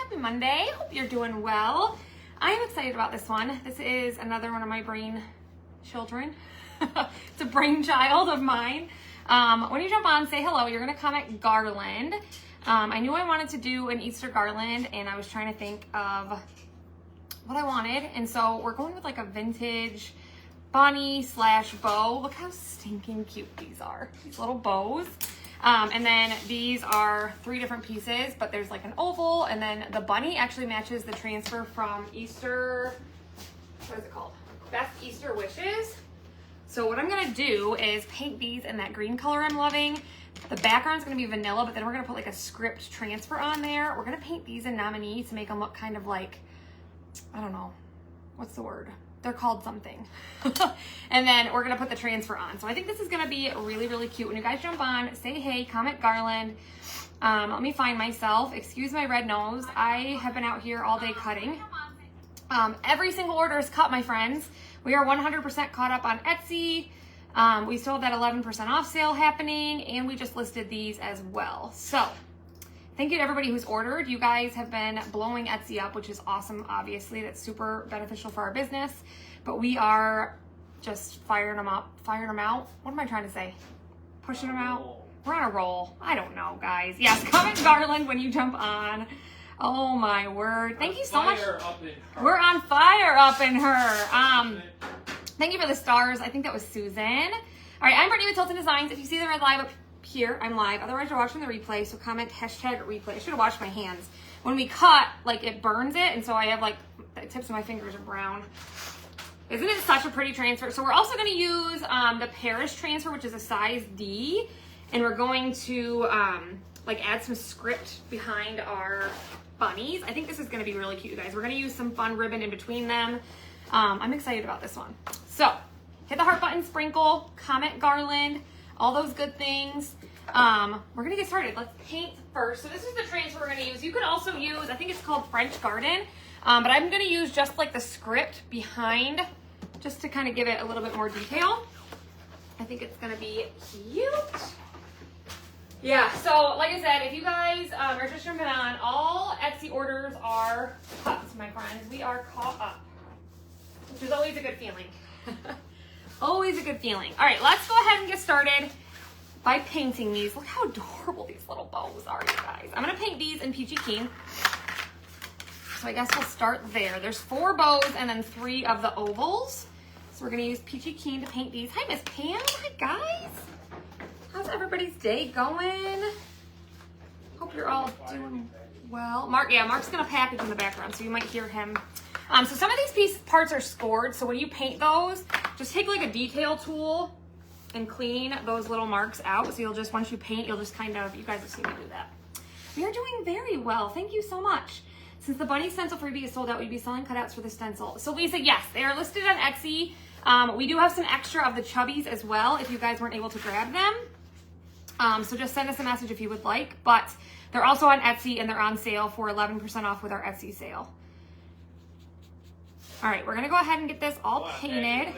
Happy Monday. Hope you're doing well. I'm excited about this one. This is another one of my brain children. It's a brainchild of mine. When you jump on, say hello. You're going to comment garland. I knew I wanted to do an Easter garland, and I was trying to think of what I wanted. And so we're going with like a vintage bunny / bow. Look how stinking cute these are. These little bows. And then these are 3 different pieces, but there's like an oval, and then the bunny actually matches the transfer from Easter, what is it called? Best Easter Wishes. So what I'm gonna do is paint these in that green color I'm loving. The background's gonna be vanilla, but then we're gonna put like a script transfer on there. We're gonna paint these in nominee to make them look kind of like, I don't know, what's the word? They're called something. And then we're gonna put the transfer on. So I think this is gonna be really, really cute. When you guys jump on, say hey, comment garland. Let me find myself. Excuse my red nose. I have been out here all day cutting. Every single order is cut, my friends. We are 100% caught up on Etsy. We still have that 11% off sale happening, and we just listed these as well. So thank you to everybody who's ordered. You guys have been blowing Etsy up, which is awesome, obviously. That's super beneficial for our business. But we are just firing them up, firing them out. What am I trying to say? Pushing them out? We're on a roll. I don't know, guys. Yes, comment garland when you jump on. Oh, my word. Thank you so much. We're on fire up in her. Thank you for the stars. I think that was Susan. All right, I'm Brittany with Tilton Designs. If you see the red live up here, I'm live. Otherwise, you're watching the replay, so comment #replay. I should have washed my hands. When we cut, like, it burns it, and so I have, like, the tips of my fingers are brown. Isn't it such a pretty transfer? So we're also going to use the Paris transfer, which is a size D, and we're going to, like, add some script behind our bunnies. I think this is going to be really cute, you guys. We're going to use some fun ribbon in between them. I'm excited about this one. So hit the heart button, sprinkle, comment garland, all those good things. We're gonna get started. Let's paint first. So this is the transfer we're gonna use. You could also use, I think it's called French Garden, but I'm gonna use just like the script behind, just to kind of give it a little bit more detail. I think it's gonna be cute. Yeah, so like I said, if you guys are just jumping on, all Etsy orders are cut, my friends. We are caught up, which is always a good feeling. Always a good feeling. All right, let's go ahead and get started by painting these. Look how adorable these little bows are, you guys. I'm gonna paint these in Peachy Keen. So I guess we'll start there. There's 4 bows and then 3 of the ovals. So we're gonna use Peachy Keen to paint these. Hi, Miss Pam. Hi, guys. How's everybody's day going? Hope you're all doing well. Mark's gonna package in the background, so you might hear him. So some of these parts are scored, so when you paint those, just take like a detail tool and clean those little marks out. So you'll just, once you paint, you'll just kind of, you guys have seen me do that. We are doing very well. Thank you so much. Since the bunny stencil freebie is sold out, we'd be selling cutouts for the stencil. So Lisa, yes, they are listed on Etsy. We do have some extra of the chubbies as well, if you guys weren't able to grab them. So just send us a message if you would like, but they're also on Etsy and they're on sale for 11% off with our Etsy sale. All right, we're gonna go ahead and get this all painted.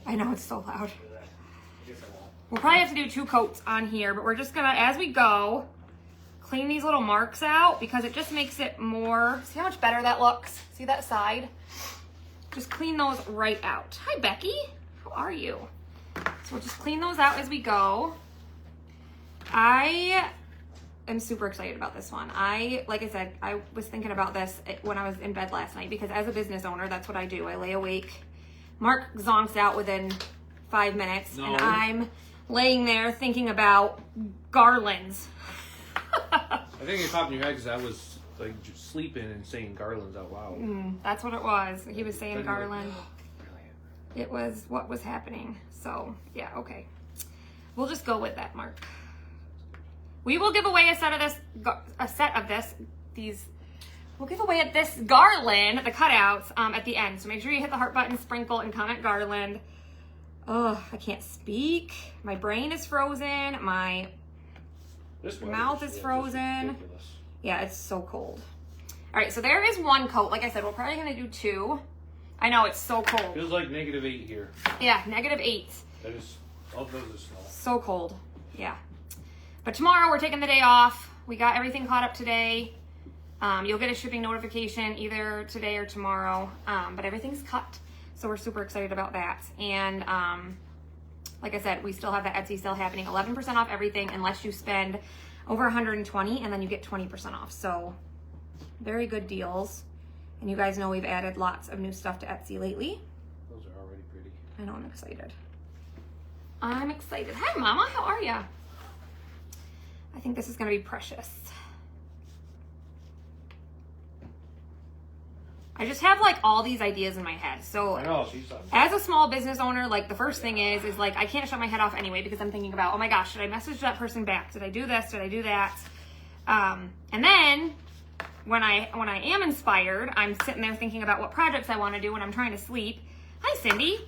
I know, it's so loud. We'll probably have to do 2 coats on here, but we're just gonna, as we go, clean these little marks out because it just makes it more, see how much better that looks? See that side? Just clean those right out. Hi, Becky, how are you? So we'll just clean those out as we go. I'm super excited about this one. Like I said, I was thinking about this when I was in bed last night because as a business owner, that's what I do. I lay awake. Mark zonks out within 5 minutes, and I'm laying there thinking about garlands. I think it popped in your head because I was like just sleeping and saying garlands out loud. That's what it was. He was saying garland. It was what was happening. So yeah, okay. We'll just go with that, Mark. We will give away we'll give away this garland, the cutouts, at the end. So make sure you hit the heart button, sprinkle, and comment garland. Oh, I can't speak. My brain is frozen. My mouth is frozen. Yeah, it's so cold. All right, so there is 1 coat. Like I said, we're probably gonna do 2. I know, it's so cold. Feels like -8 here. Yeah, -8. That is, all those are snow. So cold, yeah. But tomorrow we're taking the day off. We got everything caught up today. You'll get a shipping notification either today or tomorrow, but everything's cut. So we're super excited about that. And like I said, we still have the Etsy sale happening, 11% off everything unless you spend over 120, and then you get 20% off. So very good deals. And you guys know we've added lots of new stuff to Etsy lately. Those are already pretty. I know, I'm excited. I'm excited. Hi, Mama, how are ya? I think this is gonna be precious. I just have like all these ideas in my head. So I know, as a small business owner, like the first thing is like I can't shut my head off anyway because I'm thinking about, oh my gosh, should I message that person back? Did I do this? Did I do that? And then when I am inspired, I'm sitting there thinking about what projects I want to do when I'm trying to sleep. Hi, Cindy.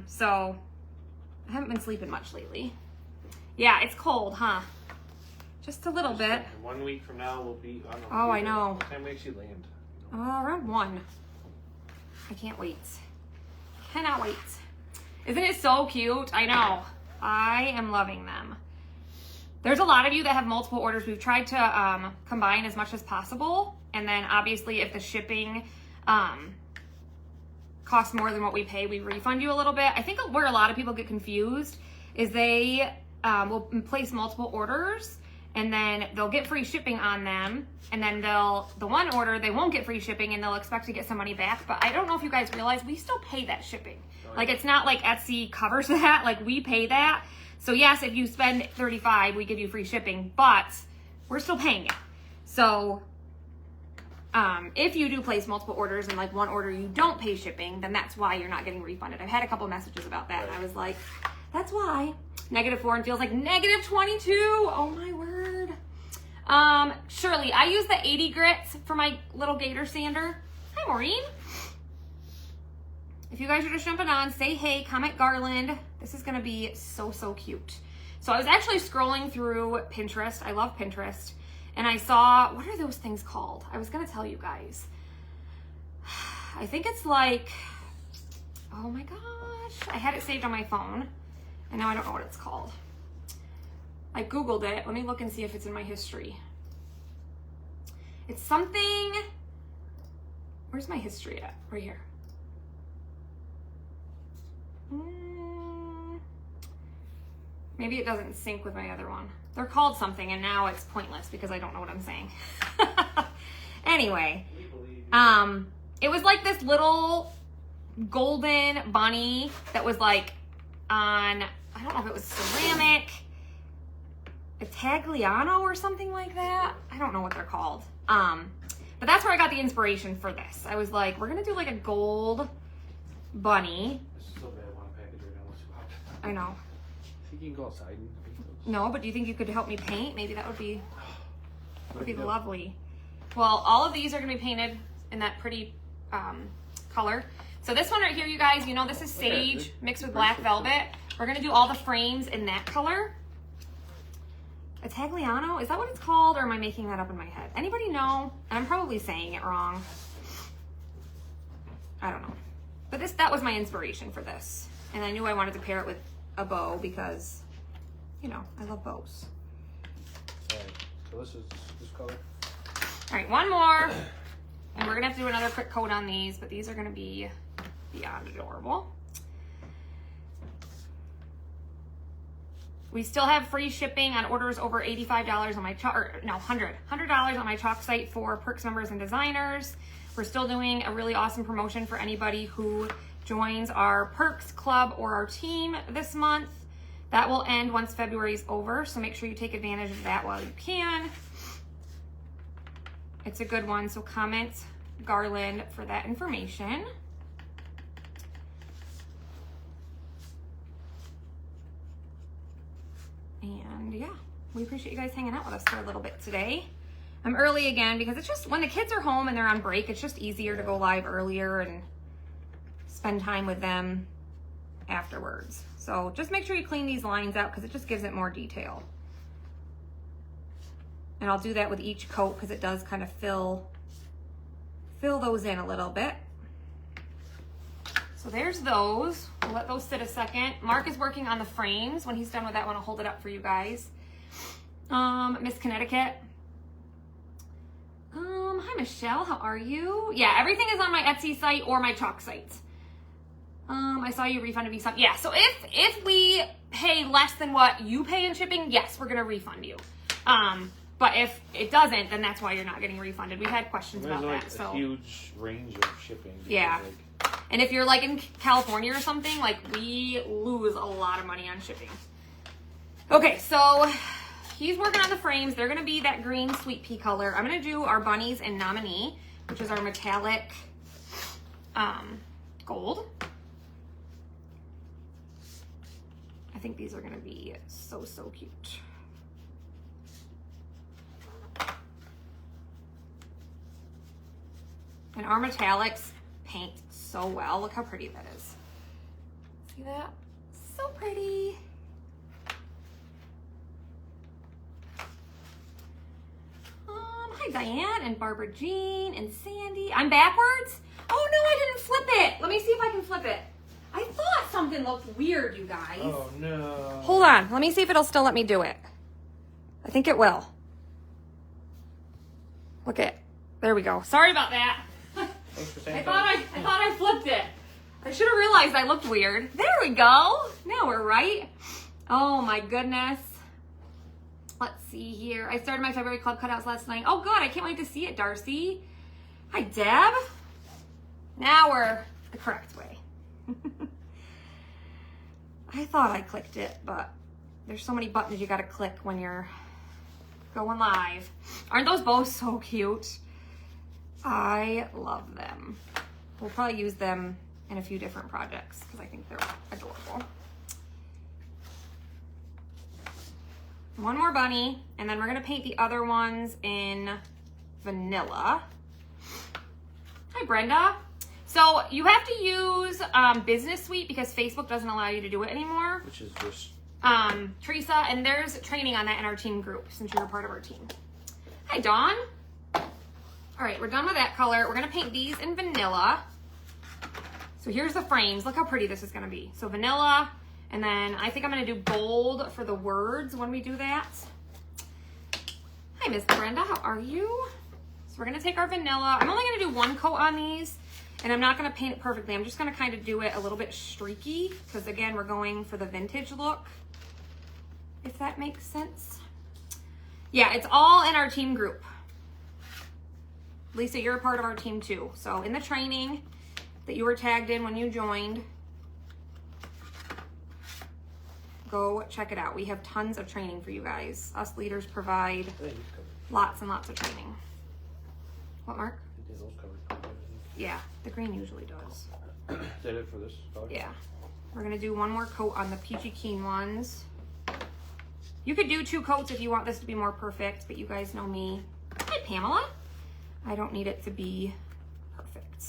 So I haven't been sleeping much lately. Yeah, it's cold, huh? Just a little bit. 1 week from now we'll be. I don't know. Oh, I know. What time we actually land? Around 1. I can't wait. Cannot wait. Isn't it so cute? I know. I am loving them. There's a lot of you that have multiple orders. We've tried to combine as much as possible. And then obviously if the shipping costs more than what we pay, we refund you a little bit. I think where a lot of people get confused is they will place multiple orders and then they'll get free shipping on them. And then the one order, they won't get free shipping and they'll expect to get some money back. But I don't know if you guys realize we still pay that shipping. Like it's not like Etsy covers that, like we pay that. So yes, if you spend $35, we give you free shipping, but we're still paying it. So if you do place multiple orders and like one order you don't pay shipping, then that's why you're not getting refunded. I've had a couple messages about that. And I was like, that's why. -4 and feels like -22. Oh my word. Shirley, I use the 80 grits for my little gator sander. Hi, Maureen. If you guys are just jumping on, say hey, comment garland. This is gonna be so, so cute. So I was actually scrolling through Pinterest. I love Pinterest. And I saw, what are those things called? I was gonna tell you guys. I think it's like, oh my gosh. I had it saved on my phone and now I don't know what it's called. I Googled it. Let me look and see if it's in my history. It's something, where's my history at? Right here. Maybe it doesn't sync with my other one. They're called something and now it's pointless because I don't know what I'm saying. Anyway, it was like this little golden bunny that was like on, I don't know if it was ceramic, a Tagliano or something like that. I don't know what they're called. But that's where I got the inspiration for this. I was like, we're gonna do like a gold bunny. This is so bad. I want a package right now. I know. Think you can go outside and paint those? No, but do you think you could help me paint? Maybe that would be lovely. Well, all of these are gonna be painted in that pretty color. So this one right here, you guys, you know this is sage mixed with black velvet. We're gonna do all the frames in that color. A Tagliano, is that what it's called, or am I making that up in my head? Anybody know? And I'm probably saying it wrong. I don't know. But that was my inspiration for this. And I knew I wanted to pair it with a bow because, you know, I love bows. Alright, so this is this color. Alright, one more. And we're gonna have to do another quick coat on these, but these are gonna be beyond adorable. We still have free shipping on orders over $85 on my $100 on my Chalk site for Perks members and designers. We're still doing a really awesome promotion for anybody who joins our Perks Club or our team this month. That will end once February is over, so make sure you take advantage of that while you can. It's a good one, so comment garland for that information. And yeah, we appreciate you guys hanging out with us for a little bit today. I'm early again because it's just when the kids are home and they're on break, it's just easier to go live earlier and spend time with them afterwards. So just make sure you clean these lines out because it just gives it more detail. And I'll do that with each coat because it does kind of fill those in a little bit. So there's those. We'll let those sit a second. Mark is working on the frames. When he's done with that one, I'll hold it up for you guys. Miss Connecticut. Hi Michelle, how are you? Yeah, everything is on my Etsy site or my chalk site. I saw you refunded me some. Yeah, so if we pay less than what you pay in shipping, yes, we're gonna refund you. But if it doesn't, then that's why you're not getting refunded. We've had questions about like that. So a huge range of shipping. Yeah. Like, and if you're like in California or something, like we lose a lot of money on shipping. Okay, so he's working on the frames. They're gonna be that green sweet pea color. I'm gonna do our bunnies and nominee, which is our metallic gold. I think these are gonna be so cute. And our metallics paint so well. Look how pretty that is. See that? So pretty. Hi Diane and Barbara Jean and Sandy. I'm backwards? Oh no, I didn't flip it. Let me see if I can flip it. I thought something looked weird, you guys. oh no. Hold on. Let me see if it'll still let me do it. I think it will. Look at, there we go. Sorry about that. Thanks for saying I thought I flipped it. I should have realized I looked weird. There we go. Now we're right. Oh my goodness. Let's see here. I started my February club cutouts last night. Oh God, I can't wait to see it, Darcy. Hi, Deb. Now we're the correct way. I thought I clicked it, but there's so many buttons you gotta click when you're going live. Aren't those both so cute? I love them. We'll probably use them in a few different projects because I think they're adorable. One more bunny, and then we're gonna paint the other ones in vanilla. Hi, Brenda. So you have to use Business Suite because Facebook doesn't allow you to do it anymore. Which is just Teresa, and there's training on that in our team group since you're a part of our team. Hi, Dawn. All right, we're done with that color. We're gonna paint these in vanilla. So here's the frames. Look how pretty this is gonna be. So vanilla, and then I think I'm gonna do gold for the words when we do that. Hi, Miss Brenda, how are you? So we're gonna take our vanilla. I'm only gonna do one coat on these, and I'm not gonna paint it perfectly. I'm just gonna kind of do it a little bit streaky, because again, we're going for the vintage look, if that makes sense. Yeah, it's all in our team group. Lisa, you're a part of our team too. So in the training that you were tagged in when you joined, go check it out. We have tons of training for you guys. Us leaders provide lots and lots of training. What, Mark? Yeah, the green usually does. Is that it for this color? Yeah. We're gonna do one more coat on the peachy keen ones. You could do 2 coats if you want this to be more perfect, but you guys know me. Hi, Pamela. I don't need it to be perfect.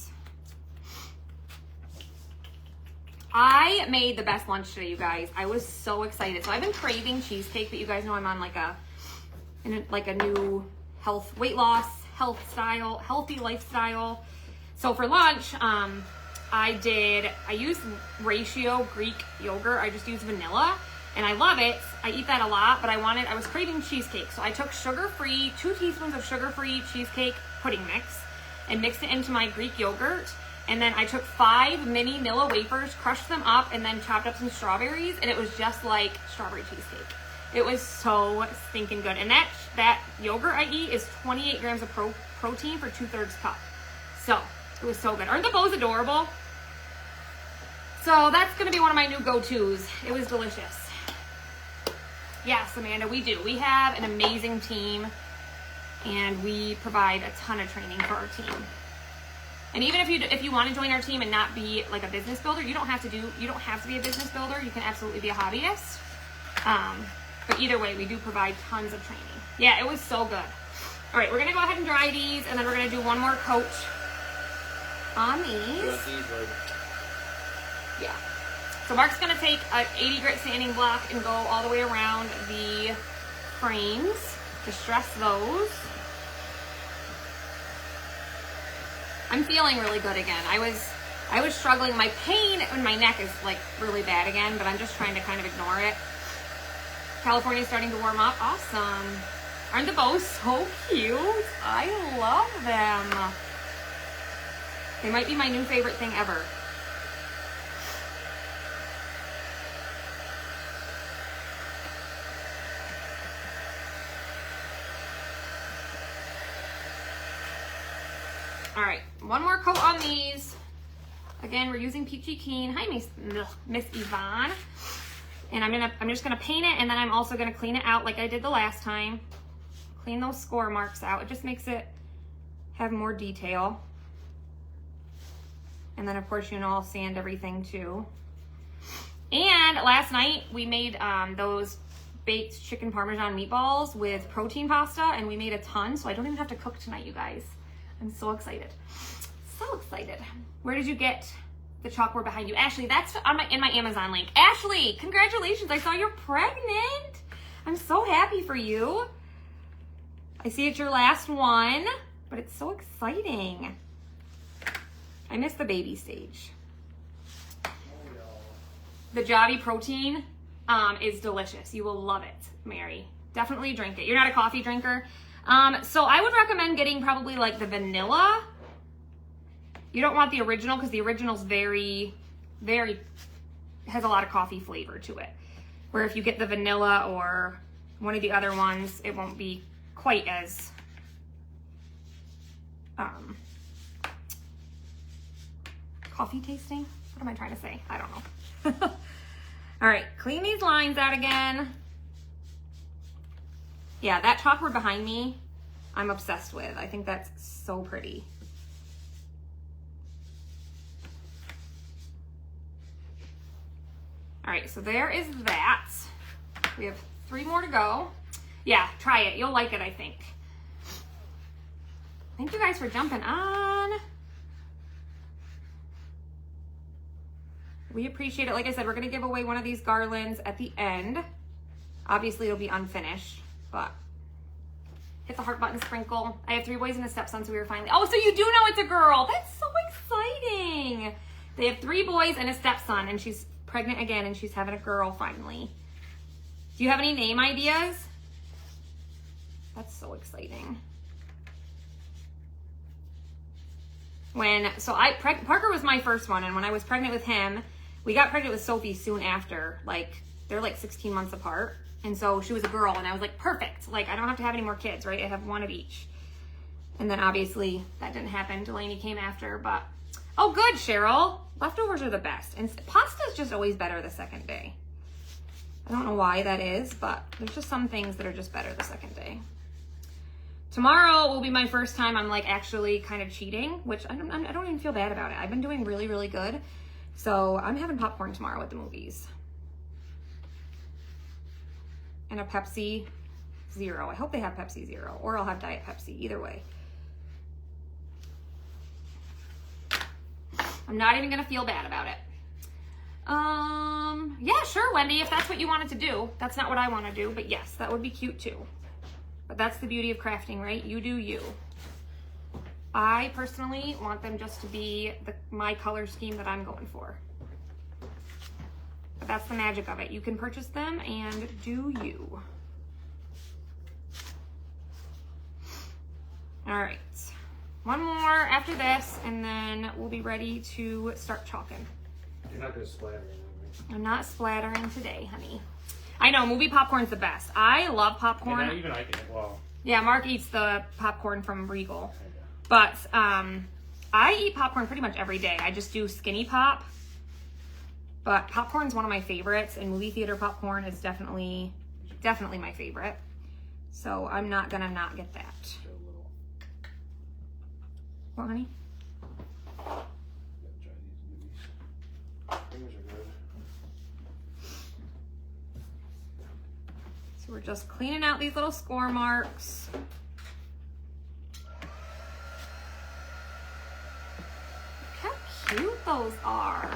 I made the best lunch today, you guys. I was so excited. So I've been craving cheesecake, but you guys know I'm on like a new health, weight loss, healthy lifestyle. So for lunch, I used Ratio Greek yogurt. I just used vanilla and I love it. I eat that a lot, but I was craving cheesecake. So I took 2 teaspoons of sugar-free cheesecake pudding mix and mixed it into my Greek yogurt. And then I took 5 mini Nilla wafers, crushed them up, and then chopped up some strawberries, and it was just like strawberry cheesecake. It was so stinking good. And that yogurt I eat is 28 grams of protein for 2/3 cup. So it was so good. Aren't the bows adorable? So that's gonna be one of my new go-tos. It was delicious. Yes, Amanda, we do. We have an amazing team, and we provide a ton of training for our team. And even if you want to join our team and not be like a business builder, you don't have to be a business builder. You can absolutely be a hobbyist. But either way, we do provide tons of training. Yeah, it was so good. All right, we're gonna go ahead and dry these, and then we're gonna do one more coat on these. Yeah. So Mark's gonna take an 80 grit sanding block and go all the way around the frames, distress those. I'm feeling really good again. I was struggling. My pain in my neck is like really bad again, but I'm just trying to kind of ignore it. California's starting to warm up. Awesome. Aren't the bows so cute? I love them. They might be my new favorite thing ever. All right, one more coat on these. Again, we're using Peachy Keen. Hi, Miss Yvonne. And I'm just gonna paint it, and then I'm also gonna clean it out like I did the last time. Clean those score marks out. It just makes it have more detail. And then of course, you know, I'll sand everything too. And last night we made those baked chicken Parmesan meatballs with protein pasta, and we made a ton, so I don't even have to cook tonight, you guys. I'm so excited. So excited. Where did you get the chalkboard behind you? Ashley, that's in my Amazon link. Ashley, congratulations. I saw you're pregnant. I'm so happy for you. I see it's your last one, but it's so exciting. I miss the baby stage. The Jobby protein is delicious. You will love it, Mary. Definitely drink it. You're not a coffee drinker. So I would recommend getting probably like the vanilla. You don't want the original because the original's very, has a lot of coffee flavor to it. Where if you get the vanilla or one of the other ones, it won't be quite as coffee tasting. What am I trying to say? I don't know. All right, clean these lines out again. Yeah, that chalkboard behind me, I'm obsessed with. I think that's so pretty. All right, so there is that. We have 3 more to go. Yeah, try it. You'll like it, I think. Thank you guys for jumping on. We appreciate it. Like I said, we're going to give away one of these garlands at the end. Obviously, it'll be unfinished, but hit the heart button, sprinkle. I have 3 boys and a stepson, so we were finally... Oh, so you do know it's a girl. That's so exciting. They have 3 boys and a stepson, and she's pregnant again, and she's having a girl finally. Do you have any name ideas? That's so exciting. Parker was my first one, and when I was pregnant with him, we got pregnant with Sophie soon after. Like, they're like 16 months apart. And so she was a girl, and I was like, perfect. Like, I don't have to have any more kids, right? I have 1 of each. And then obviously that didn't happen. Delaney came after, but oh, good, Cheryl. Leftovers are the best. And pasta is just always better the second day. I don't know why that is, but there's just some things that are just better the second day. Tomorrow will be my first time I'm like actually kind of cheating, which I don't even feel bad about it. I've been doing really, really good. So I'm having popcorn tomorrow at the movies. And a Pepsi Zero. I hope they have Pepsi Zero, or I'll have Diet Pepsi, either way. I'm not even gonna feel bad about it. Yeah, sure, Wendy, if that's what you wanted to do. That's not what I want to do, but yes, that would be cute too. But that's the beauty of crafting, right? You do you. I personally want them just to be my color scheme that I'm going for. But that's the magic of it. You can purchase them and do you. All right. 1 more after this, and then we'll be ready to start chalking. You're not going to splatter anything. I'm not splattering today, honey. I know, movie popcorn's the best. I love popcorn. And even I can, well. Yeah, Mark eats the popcorn from Regal. But I eat popcorn pretty much every day. I just do Skinny Pop. But popcorn's one of my favorites, and movie theater popcorn is definitely my favorite. So I'm not gonna not get that. What, honey? So we're just cleaning out these little score marks. Look how cute those are.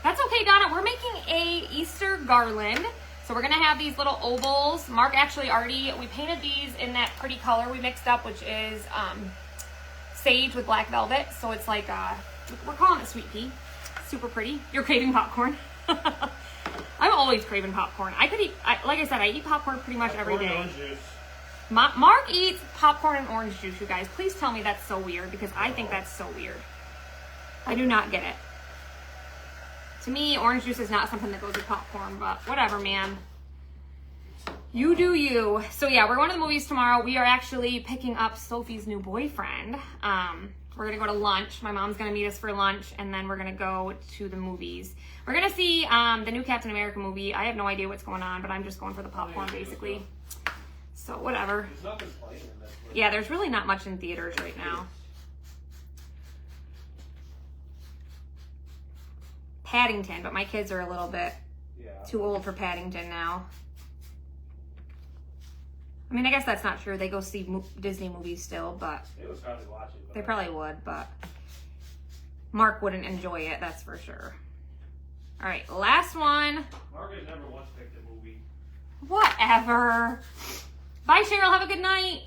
That's okay, Donna. We're making a Easter garland. So we're gonna have these little ovals. Mark actually we painted these in that pretty color we mixed up, which is sage with black velvet. So it's like, we're calling it sweet pea. Super pretty. You're craving popcorn. I'm always craving popcorn. I could eat, like I said, I eat popcorn pretty much every day. Mark eats popcorn and orange juice, you guys. Please tell me that's so weird, because I think that's so weird. I do not get it. To me, orange juice is not something that goes with popcorn, but whatever, man. You do you. So yeah, we're going to the movies tomorrow. We are actually picking up Sophie's new boyfriend. We're going to go to lunch. My mom's going to meet us for lunch, and then we're going to go to the movies. We're going to see the new Captain America movie. I have no idea what's going on, but I'm just going for the popcorn, basically. So whatever. There's nothing playing in that place. Yeah, there's really not much in theaters right now. Paddington, but my kids are a little bit too old for Paddington now. I mean, I guess that's not true. They go see Disney movies still, but They would probably watch it. they probably would, but Mark wouldn't enjoy it, that's for sure. All right, last one. Mark has never once picked a movie. Whatever. Bye, Cheryl. Have a good night.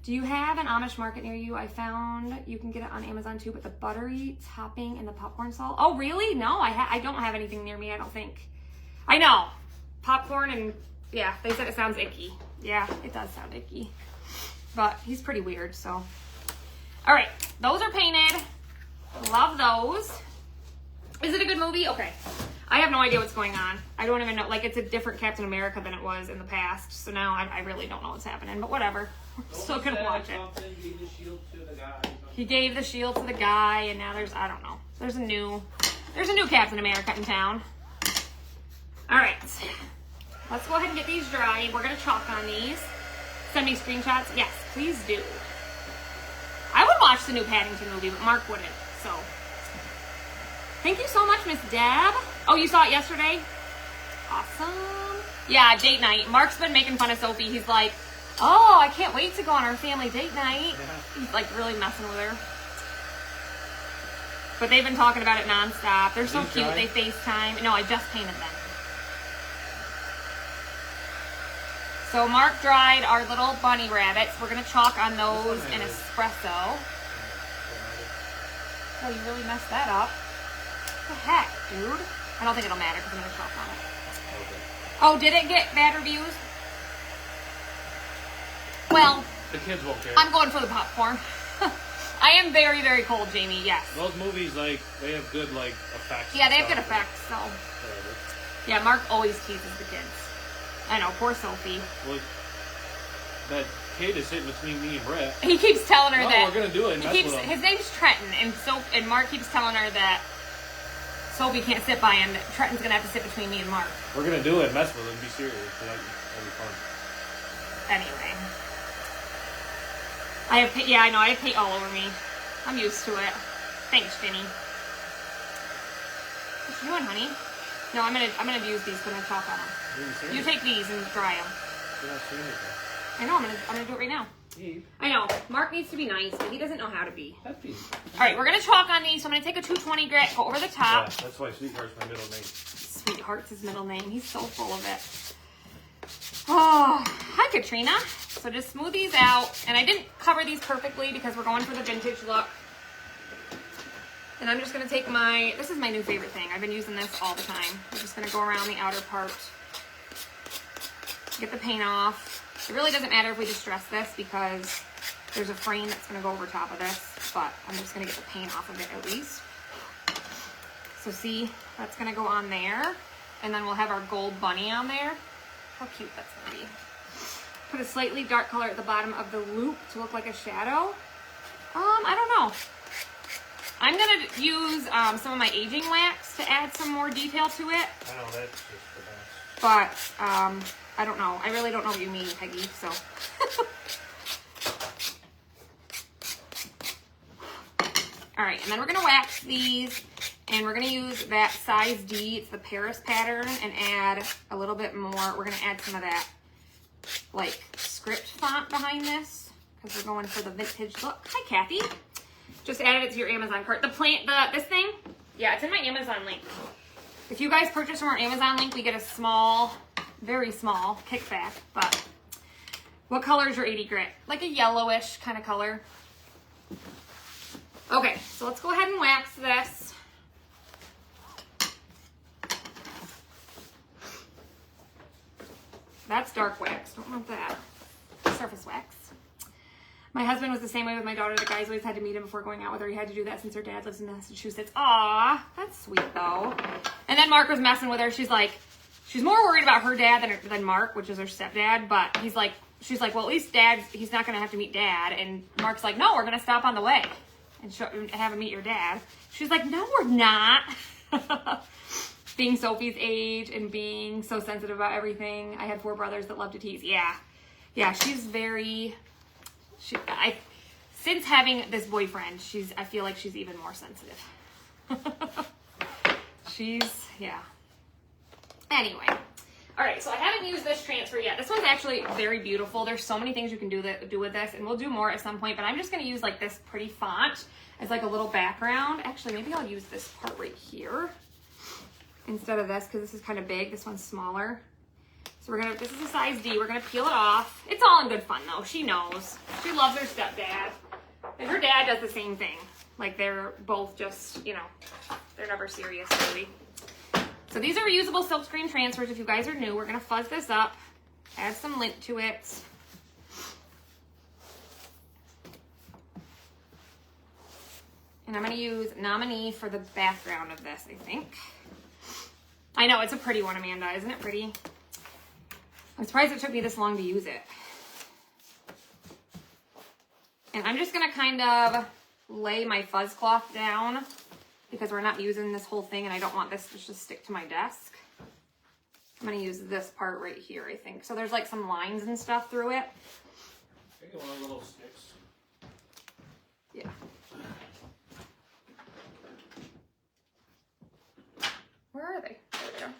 Do you have an Amish market near you? I found you can get it on Amazon too, but the buttery topping and the popcorn salt. Oh, really? No, I don't have anything near me, I don't think. I know. Popcorn and, yeah, they said it sounds icky. Yeah, it does sound icky. But he's pretty weird, so. All right, those are painted. Love those. Is it a good movie? Okay. I have no idea what's going on. I don't even know. Like, it's a different Captain America than it was in the past. So now I really don't know what's happening. But whatever. We're still going to watch it. He gave the shield to the guy, and now there's, I don't know. There's a new Captain America in town. All right. Let's go ahead and get these dry. We're going to chalk on these. Send me screenshots. Yes, please do. I would watch the new Paddington movie, but Mark wouldn't. So, thank you so much, Miss Deb. Oh, you saw it yesterday? Awesome. Yeah, date night. Mark's been making fun of Sophie. He's like, oh, I can't wait to go on our family date night. Yeah. He's like really messing with her. But they've been talking about it nonstop. They're so cute. They FaceTime. No, I just painted them. So Mark dried our little bunny rabbits. We're going to chalk on those in espresso. Oh, you really messed that up. What the heck, dude? I don't think it'll matter because I'm going to chalk on it. Okay. Oh, did it get bad reviews? Well, the kids won't care. I'm going for the popcorn. I am very, very cold, Jamie, yes. Those movies, like, they have good, like, effects. Yeah, they have good effects, so. Whatever. Yeah, Mark always teases the kids. I know, poor Sophie. Well, that kid is sitting between me and Brett. He keeps telling her that. We're gonna do it. His name's Trenton, and Mark keeps telling her that Sophie can't sit by him. That Trenton's gonna have to sit between me and Mark. We're gonna do it. Mess with him. Be serious. That'll be fun. Anyway, I have paint. Yeah, I know. I have paint all over me. I'm used to it. Thanks, Jenny. What you doing, honey? No, I'm gonna use these. I'm gonna chalk on them. You take these and dry them. You're not seeing anything. I know. I'm gonna do it right now. Eve. I know. Mark needs to be nice, but he doesn't know how to be. That's easy. All right, we're gonna chalk on these. So I'm gonna take a 220 grit, go over the top. Yeah, that's why Sweetheart's my middle name. Sweetheart's his middle name. He's so full of it. Oh, hi, Katrina. So just smooth these out, and I didn't cover these perfectly because we're going for the vintage look. And I'm just gonna take this is my new favorite thing. I've been using this all the time. I'm just gonna go around the outer part, get the paint off. It really doesn't matter if we distress this because there's a frame that's gonna go over top of this, but I'm just gonna get the paint off of it at least. So see, that's gonna go on there, and then we'll have our gold bunny on there. How cute that's gonna be. Put a slightly dark color at the bottom of the loop to look like a shadow. I don't know. I'm gonna use some of my aging wax to add some more detail to it. I know, that's just the best. But, I don't know. I really don't know what you mean, Peggy, so. All right, and then we're gonna wax these, and we're gonna use that size D, it's the Paris pattern, and add a little bit more. We're gonna add some of that, like, script font behind this, because we're going for the vintage look. Hi, Kathy. Just added it to your Amazon cart. This thing, yeah, it's in my Amazon link. If you guys purchase from our Amazon link, we get a small, very small kickback. But what color is your 80 grit? Like a yellowish kind of color. Okay, so let's go ahead and wax this. That's dark wax. Don't want that. surface wax. My husband was the same way with my daughter. The guys always had to meet him before going out with her. He had to do that since her dad lives in Massachusetts. Aw, that's sweet though. And then Mark was messing with her. She's more worried about her dad than Mark, which is her stepdad. But she's like, well, at least he's not going to have to meet dad. And Mark's like, no, we're going to stop on the way and have him meet your dad. She's like, no, we're not. Being Sophie's age and being so sensitive about everything. I had 4 brothers that loved to tease. Yeah, she's very... since having this boyfriend, I feel like she's even more sensitive. Yeah. Anyway. All right, so I haven't used this transfer yet. This one's actually very beautiful. There's so many things you can do with this, and we'll do more at some point, but I'm just going to use like this pretty font as like a little background. Actually, maybe I'll use this part right here instead of this, because this is kind of big. This one's smaller. So this is a size D. We're going to peel it off. It's all in good fun though. She knows. She loves her stepdad. And her dad does the same thing. Like they're both just, they're never serious really. So these are reusable silkscreen transfers. If you guys are new, we're going to fuzz this up. Add some lint to it. And I'm going to use Nominee for the background of this, I think. I know, it's a pretty one, Amanda. Isn't it pretty? I'm surprised it took me this long to use it. And I'm just going to kind of lay my fuzz cloth down because we're not using this whole thing and I don't want this to just stick to my desk. I'm going to use this part right here, I think. So there's like some lines and stuff through it. I think one of the little sticks. Yeah. Where are they? There they are.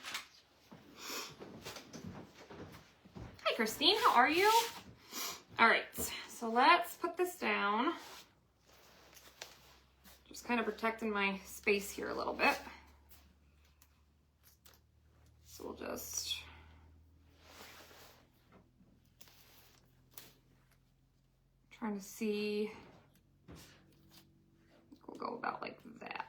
Hi, Christine. How are you? All right. So let's put this down. Just kind of protecting my space here a little bit. So we'll just trying to see. We'll go about like that.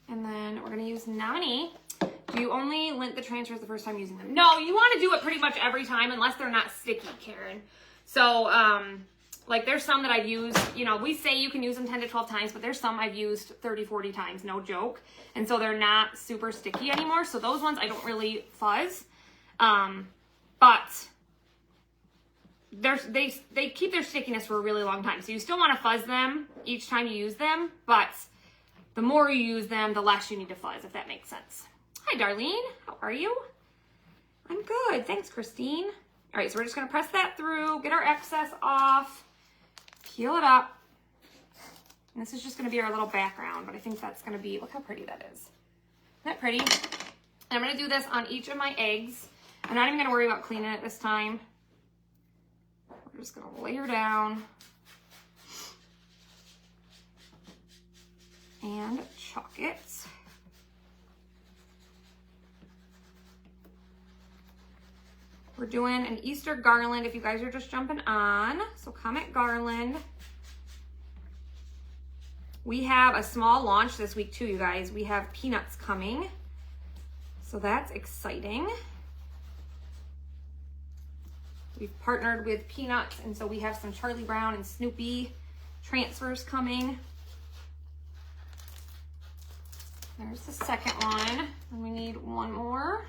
And then we're going to use Nominee. Do you only lint the transfers the first time using them? No, you want to do it pretty much every time unless they're not sticky, Karen. So, like there's some that I've used, we say you can use them 10 to 12 times, but there's some I've used 30, 40 times, no joke. And so they're not super sticky anymore. So those ones I don't really fuzz. But they keep their stickiness for a really long time. So you still want to fuzz them each time you use them, but the more you use them, the less you need to fuzz, if that makes sense. Hi, Darlene. How are you? I'm good. Thanks, Christine. All right, so we're just going to press that through, get our excess off, peel it up. And this is just going to be our little background, but I think that's going to be, look how pretty that is. Isn't that pretty? And I'm going to do this on each of my eggs. I'm not even going to worry about cleaning it this time. We're just going to layer down and chalk it. We're doing an Easter garland if you guys are just jumping on. So comment garland. We have a small launch this week too, you guys. We have peanuts coming. So that's exciting. We've partnered with Peanuts, and so we have some Charlie Brown and Snoopy transfers coming. There's the second one, and we need one more.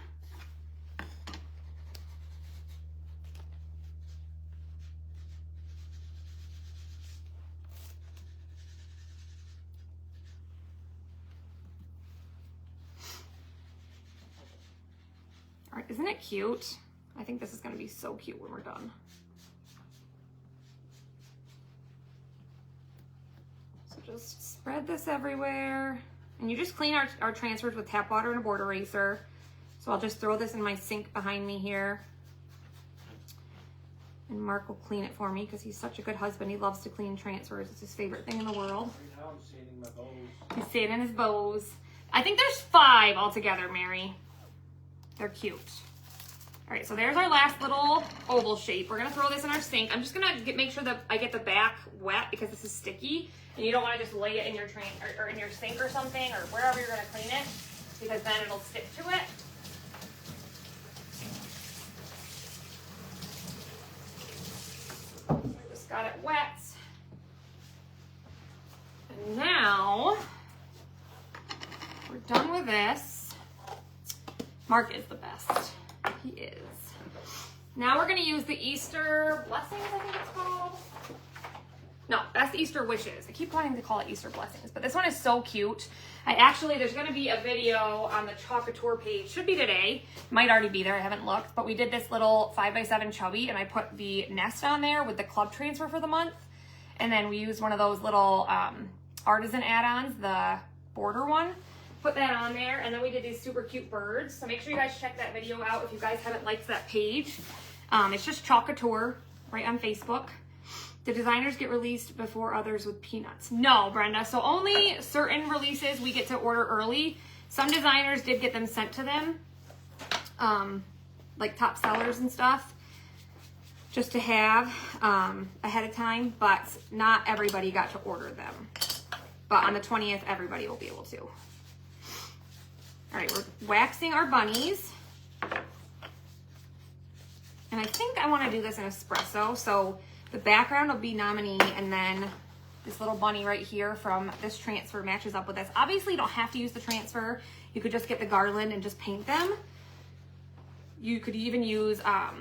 All right, isn't it cute? I think this is going to be so cute when we're done. So just spread this everywhere. And you just clean our transfers with tap water and a board eraser. So I'll just throw this in my sink behind me here. And Mark will clean it for me because he's such a good husband. He loves to clean transfers. It's his favorite thing in the world. Right now I'm sanding my bows. He's sanding his bows. I think there's 5 altogether, Mary. They're cute. All right, so there's our last little oval shape. We're gonna throw this in our sink. I'm just gonna make sure that I get the back wet because this is sticky, and you don't want to just lay it in your or in your sink or something, or wherever you're gonna clean it, because then it'll stick to it. got it wet. And now we're done with this. Mark is the best. He is. Now we're going to use the Easter Blessings, I think it's called. No, that's the Easter Wishes. I keep wanting to call it Easter Blessings, but this one is so cute. There's going to be a video on the Chalkateur page. Should be today. Might already be there. I haven't looked, but we did this little 5x7 chubby, and I put the nest on there with the club transfer for the month. And then we used one of those little artisan add-ons, the border one. Put that on there, and then we did these super cute birds. So make sure you guys check that video out if you guys haven't liked that page. It's just Chalkateur right on Facebook. The designers get released before others with peanuts. No, Brenda. So only certain releases we get to order early. Some designers did get them sent to them, like top sellers and stuff, just to have ahead of time, but not everybody got to order them. But on the 20th, everybody will be able to. All right, we're waxing our bunnies. And I think I want to do this in espresso. So the background will be nominee, and then this little bunny right here from this transfer matches up with this. Obviously, you don't have to use the transfer. You could just get the garland and just paint them. You could even use a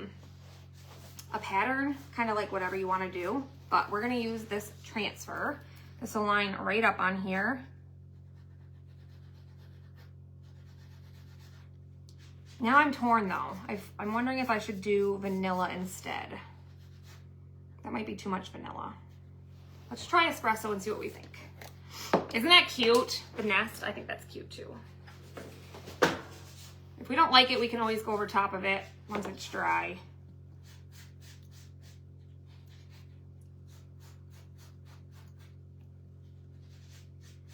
pattern, kind of like whatever you want to do. But we're going to use this transfer. This will line right up on here. Now I'm torn though. I'm wondering if I should do vanilla instead. That might be too much vanilla. Let's try espresso and see what we think. Isn't that cute? The nest, I think that's cute too. If we don't like it, we can always go over top of it once it's dry.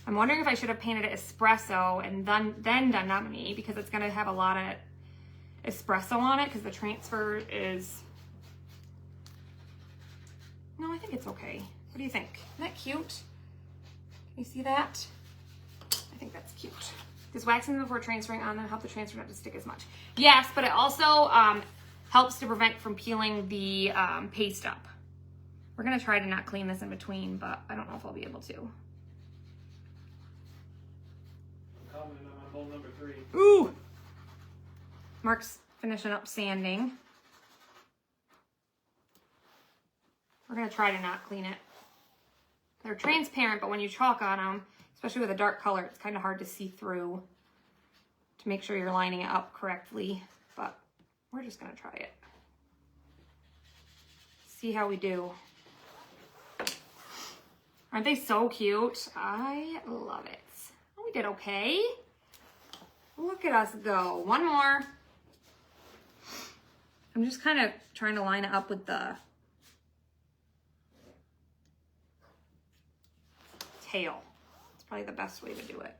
I'm wondering if I should have painted it espresso and then done nominee, because it's gonna have a lot of espresso on it because the transfer is... No, I think it's okay. What do you think? Isn't that cute? Can you see that? I think that's cute. Does waxing them before transferring on them help the transfer not to stick as much? Yes, but it also helps to prevent from peeling the paste up. We're gonna try to not clean this in between, but I don't know if I'll be able to. Commenting on bowl number 3. Ooh! Mark's finishing up sanding. We're gonna try to not clean it. They're transparent, but when you chalk on them, especially with a dark color, it's kind of hard to see through to make sure you're lining it up correctly, but we're just gonna try it. See how we do. Aren't they so cute? I love it. Oh, we did okay. Look at us go. One more. I'm just kind of trying to line it up with the tail. It's probably the best way to do it.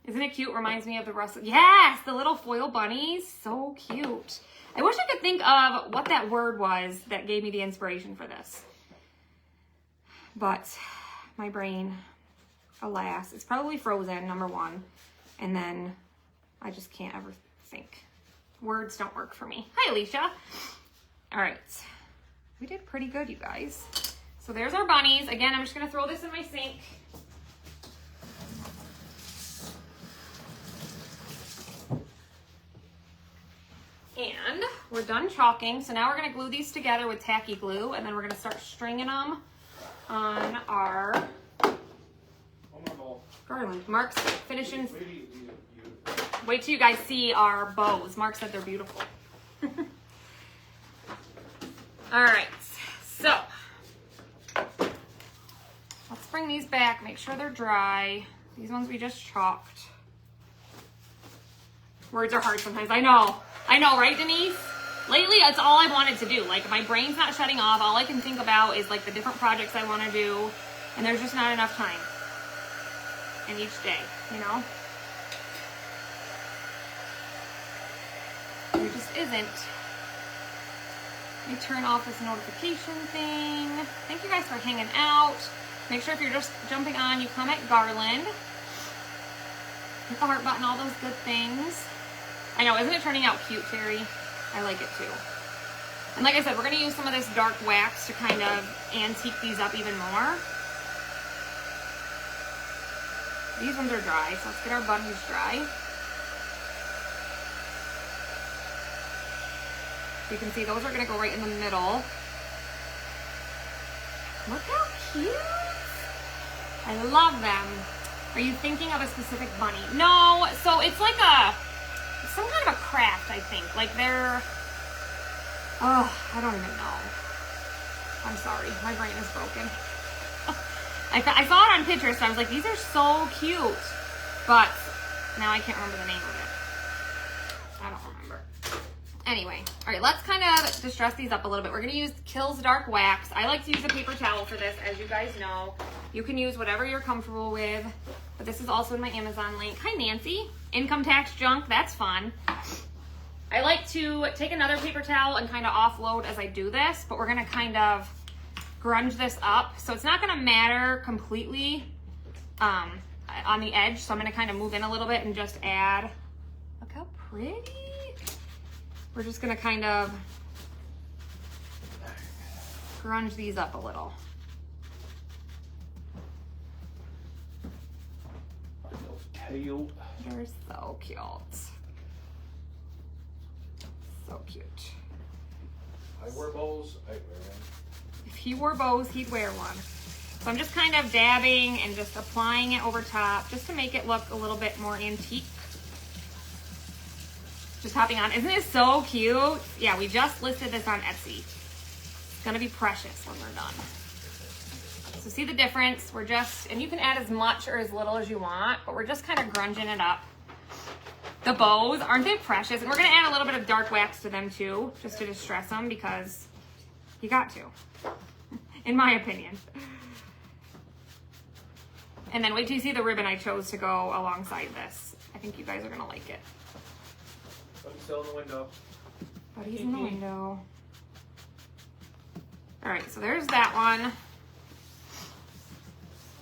Isn't it cute? Reminds me of the Russell. Yes, the little foil bunnies. So cute. I wish I could think of what that word was that gave me the inspiration for this. But my brain, alas, it's probably frozen, number one. And then I just can't ever think. Words don't work for me. Hi, Alicia. All right. We did pretty good, you guys. So there's our bunnies. Again, I'm just going to throw this in my sink. And we're done chalking. So now we're going to glue these together with tacky glue, and then we're going to start stringing them on our garland. Mark's finishing. Wait till you guys see our bows. Mark said they're beautiful. All right, so let's bring these back, make sure they're dry. These ones we just chalked. Words are hard sometimes. I know, right, Denise? Lately, it's all I wanted to do. Like, my brain's not shutting off. All I can think about is like the different projects I want to do, and there's just not enough time in each day, you know? There just isn't. Let me turn off this notification thing. Thank you guys for hanging out. Make sure if you're just jumping on, you comment garland. Hit the heart button, all those good things. I know, isn't it turning out cute, Terry? I like it too. And like I said, we're gonna use some of this dark wax to kind of antique these up even more. These ones are dry, so let's get our bunnies dry. You can see those are gonna go right in the middle. Look how cute. I love them. Are you thinking of a specific bunny? No, so it's like some kind of a craft, I think. Like they're, oh, I don't even know. I'm sorry, my brain is broken. I saw it on Pinterest, I was like, these are so cute. But now I can't remember the name of it. I don't remember. Anyway, all right, let's kind of distress these up a little bit. We're gonna use Kills Dark Wax. I like to use a paper towel for this, as you guys know. You can use whatever you're comfortable with, but this is also in my Amazon link. Hi, Nancy. Income tax junk, that's fun. I like to take another paper towel and kind of offload as I do this, but we're gonna kind of grunge this up. So it's not gonna matter completely on the edge. So I'm gonna kind of move in a little bit and just add, look how pretty. We're just gonna kind of grunge these up a little. They're so cute. So cute. I wear bows, I wear them. If he wore bows, he'd wear one. So I'm just kind of dabbing and just applying it over top just to make it look a little bit more antique. Just hopping on. Isn't this so cute? Yeah, we just listed this on Etsy. It's gonna be precious when we're done. So see the difference? We're just, and you can add as much or as little as you want, but we're just kind of grunging it up. The bows, aren't they precious? And we're gonna add a little bit of dark wax to them too, just to distress them because you got to, in my opinion. And then wait till you see the ribbon I chose to go alongside this. I think you guys are gonna like it. Buddy's still in the window. Buddy's in the window. All right, so there's that one.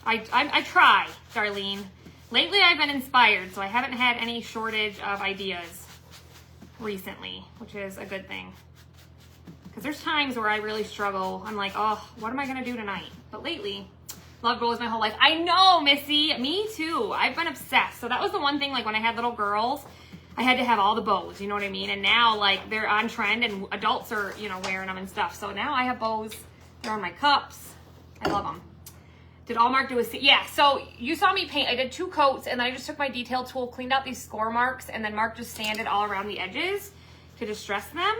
I try, Darlene. Lately I've been inspired, so I haven't had any shortage of ideas recently, which is a good thing. Because there's times where I really struggle. I'm like, oh, what am I gonna do tonight? But lately, loved bows my whole life. I know, Missy, me too. I've been obsessed. So that was the one thing, like when I had little girls, I had to have all the bows, you know what I mean? And now like they're on trend and adults are, you know, wearing them and stuff. So now I have bows, they're on my cups. I love them. Did all Mark do a, yeah, so you saw me paint, I did 2 coats and then I just took my detail tool, cleaned out these score marks, and then Mark just sanded all around the edges to distress them.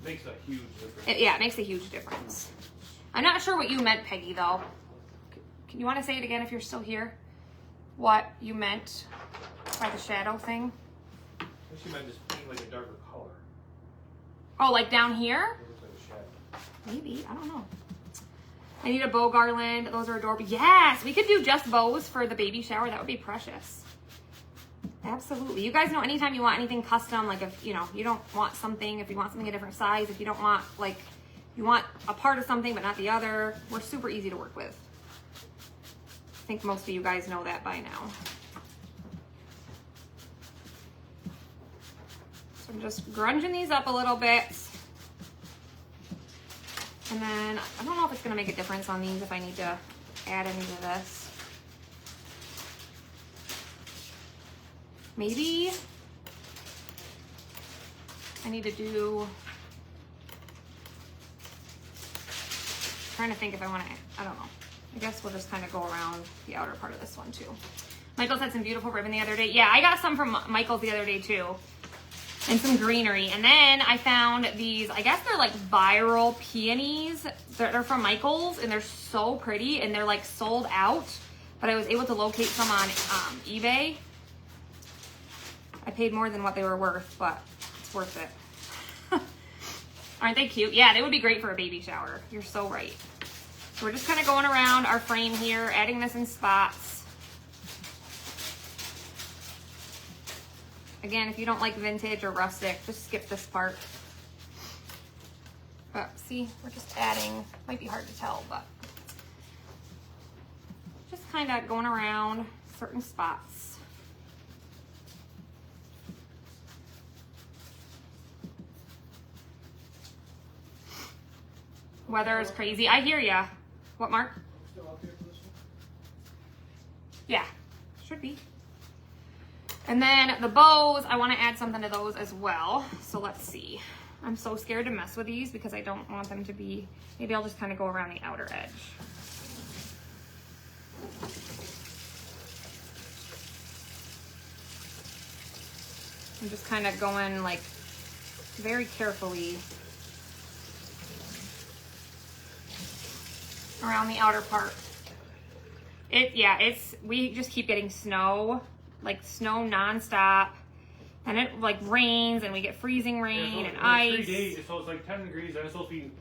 Makes a huge difference. Yeah, it makes a huge difference. I'm not sure what you meant, Peggy, though. Can you want to say it again if you're still here? What you meant by the shadow thing? I think she meant just paint like a darker color. Oh, like down here? It looks like a shadow. Maybe, I don't know. I need a bow garland. Those are adorable. Yes, we could do just bows for the baby shower. That would be precious. Absolutely. You guys know anytime you want anything custom, like if, you know, you don't want something, if you want something a different size, if you don't want, like, you want a part of something but not the other, we're super easy to work with. I think most of you guys know that by now. So I'm just grunging these up a little bit. And then, I don't know if it's gonna make a difference on these if I need to add any of this. Maybe I need to do, trying to think if I wanna, I don't know. I guess we'll just kind of go around the outer part of this one too. Michael's had some beautiful ribbon the other day. Yeah, I got some from Michael's the other day too. And some greenery. And then I found these, I guess they're like viral peonies. They're from Michael's and they're so pretty and they're like sold out. But I was able to locate some on eBay. I paid more than what they were worth, but it's worth it. Aren't they cute? Yeah, they would be great for a baby shower. You're so right. So we're just kind of going around our frame here, adding this in spots. Again, if you don't like vintage or rustic, just skip this part. But see, we're just adding, might be hard to tell, but just kind of going around certain spots. Weather is crazy. I hear ya. What, Mark? Still up here for this one? Yeah, should be. And then the bows, I want to add something to those as well. So let's see. I'm so scared to mess with these because I don't want them to be, maybe I'll just kind of go around the outer edge. I'm just kind of going like very carefully around the outer part. We just keep getting snow, like snow nonstop. And it like rains and we get freezing rain and ice. 3 days, so it's like 10 degrees and it's supposed to be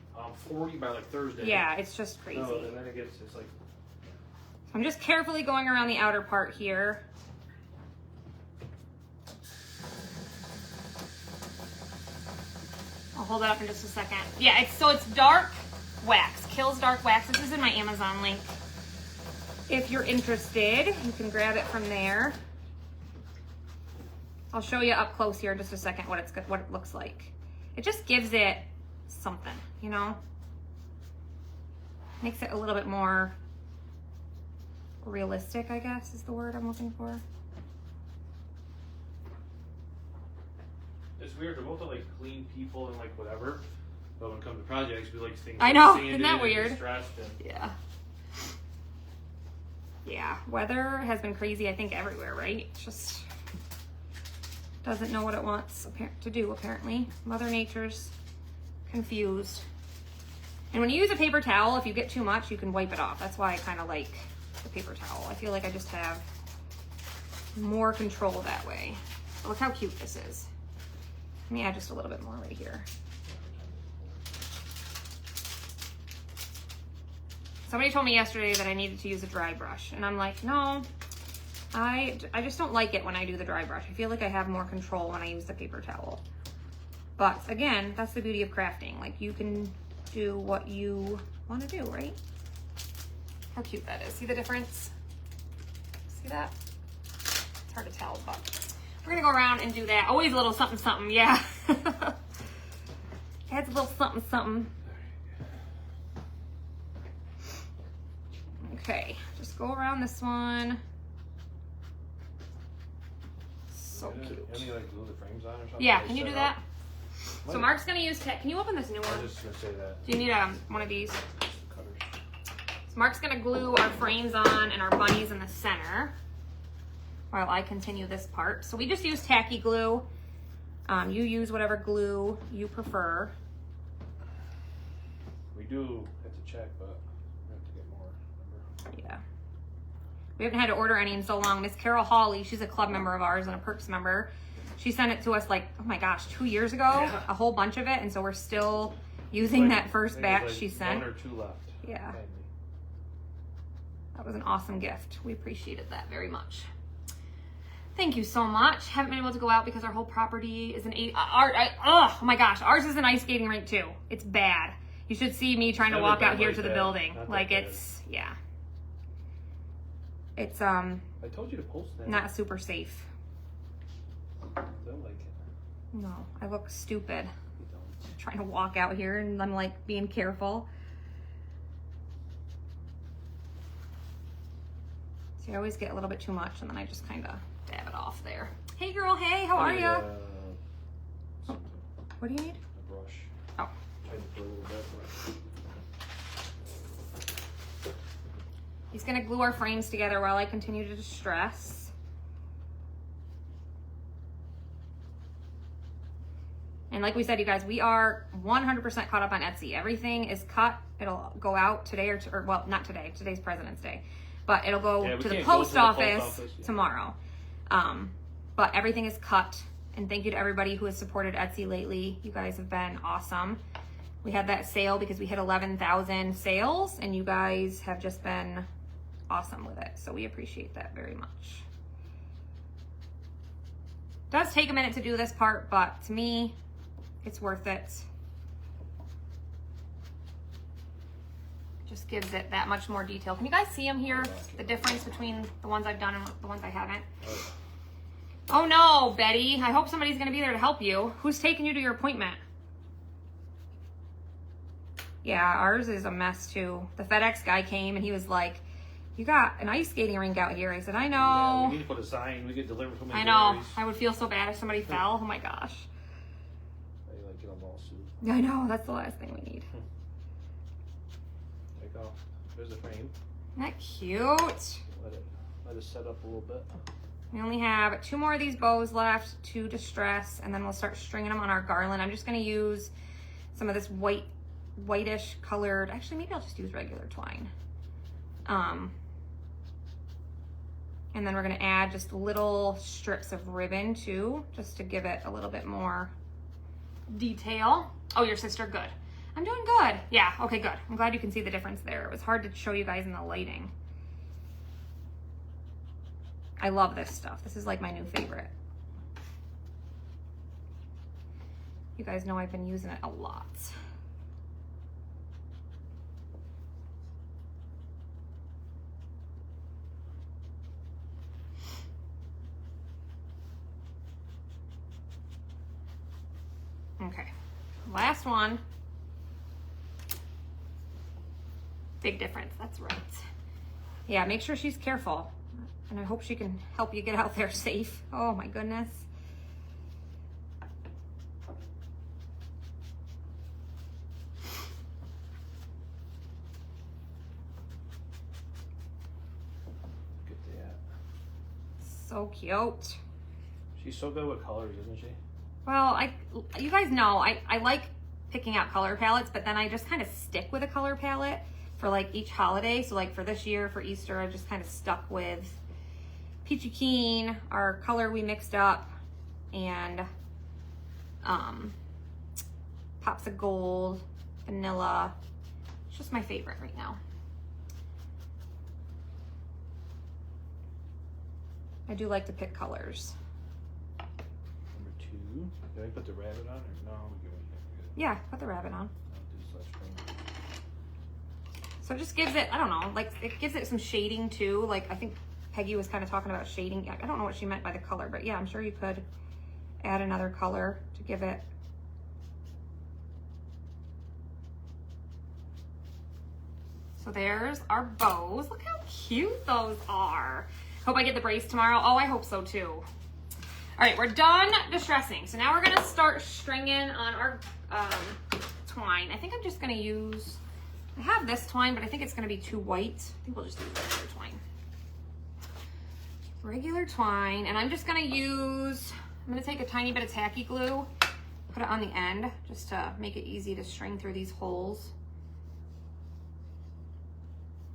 40 by like Thursday. Yeah, it's just crazy. No, and then it's like. I'm just carefully going around the outer part here. I'll hold that up in just a second. Yeah, it's dark wax, Kills Dark Wax. This is in my Amazon link. If you're interested, you can grab it from there. I'll show you up close here in just a second what it looks like. It just gives it something, you know? Makes it a little bit more realistic, I guess is the word I'm looking for. It's weird. They're both like clean people and like whatever. But when it comes to projects, we like things. I know, sanded isn't that and weird? distressed and- Yeah. Yeah, weather has been crazy, I think, everywhere, right? It's just doesn't know what it wants to do, apparently. Mother Nature's confused. And when you use a paper towel, if you get too much, you can wipe it off. That's why I kind of like the paper towel. I feel like I just have more control that way. But look how cute this is. Let me add just a little bit more right here. Somebody told me yesterday that I needed to use a dry brush, and I'm like, no, I just don't like it when I do the dry brush. I feel like I have more control when I use the paper towel. But again, that's the beauty of crafting. Like, you can do what you want to do, right? How cute that is. See the difference? See that? It's hard to tell, but we're gonna go around and do that. Always a little something, something, yeah. Adds a little something, something. Okay, just go around this one. So cute. Any like glue the frames on or something? Yeah, can you do that? What? So Mark's gonna use, can you open this new I one? was just gonna say that. Do you need one of these? Cutters. So Mark's gonna glue our frames on and our bunnies in the center while I continue this part. So we just use tacky glue. You use whatever glue you prefer. We do have to check, but we have to get more. Remember? Yeah. We haven't had to order any in so long. Miss Carol Hawley, she's a club member of ours and a Perks member. She sent it to us like, oh my gosh, 2 years ago, Yeah. a whole bunch of it. And so we're still using Like, that first I think batch there's, like, she sent. 1 or 2 left. Yeah. Maybe. That was an awesome gift. We appreciated that very much. Thank you so much. Haven't been able to go out because our whole property is an oh my gosh, ours is an ice skating rink too. It's bad. You should see me trying to Never walk been out here like to the that. building. Not that Like bad. it's, yeah. It's I told you to post that. not super safe. Don't like it. No, I look stupid You don't. trying to walk out here and I'm like being careful. See, I always get a little bit too much and then I just kind of dab it off there. Hey girl, hey, how are I need, you? something. What do you need? A brush. Oh. Try to put a little bit. He's gonna glue our frames together while I continue to distress. And like we said, you guys, we are 100% caught up on Etsy. Everything is cut. It'll go out today or well, not today. Today's President's Day. But it'll go Yeah, we to the can't go post to the post office office, yeah. tomorrow. But everything is cut. And thank you to everybody who has supported Etsy lately. You guys have been awesome. We had that sale because we hit 11,000 sales and you guys have just been awesome with it. So we appreciate that very much. It does take a minute to do this part, but to me, it's worth it. Just gives it that much more detail. Can you guys see them here? The difference between the ones I've done and the ones I haven't? Oh no, Betty. I hope somebody's gonna be there to help you. Who's taking you to your appointment? Yeah, ours is a mess too. The FedEx guy came and he was like, "You got an ice skating rink out here." I said, "I know." Yeah, we need to put a sign. We get delivered from. I know. I would feel so bad if somebody fell. Oh my gosh. I like get a lawsuit. I know. That's the last thing we need. There you go. There's the frame. Isn't that cute? Let it set up a little bit. We only have 2 more of these bows left, 2 distress, and then we'll start stringing them on our garland. I'm just going to use some of this whitish colored, actually maybe I'll just use regular twine. And then we're going to add just little strips of ribbon too, just to give it a little bit more detail. Oh, your sister, good. I'm doing good. Yeah, okay, good. I'm glad you can see the difference there. It was hard to show you guys in the lighting. I love this stuff. This is like my new favorite. You guys know I've been using it a lot. Okay, last one. Big difference, that's right. Yeah, make sure she's careful. And I hope she can help you get out there safe. Oh my goodness. Get that. So cute. She's so good with colors, isn't she? Well, you guys know, I like picking out color palettes, but then I just kind of stick with a color palette for like each holiday. So like for this year, for Easter, I just kind of stuck with Peachy Keen, our color we mixed up, and Pops of Gold, Vanilla. It's just my favorite right now. I do like to pick colors. Number 2. Did I put the rabbit on or no? Yeah, put the rabbit on. I'll do this last string. So it just gives it, I don't know, like it gives it some shading too. Like I think Peggy was kind of talking about shading. I don't know what she meant by the color, but yeah, I'm sure you could add another color to give it. So there's our bows. Look how cute those are. Hope I get the brace tomorrow. Oh, I hope so too. All right, we're done distressing. So now we're gonna start stringing on our twine. I think I'm just gonna use, I have this twine, but I think it's gonna be too white. I think we'll just use regular twine. Regular twine, and I'm just gonna use, I'm gonna take a tiny bit of tacky glue, put it on the end, just to make it easy to string through these holes.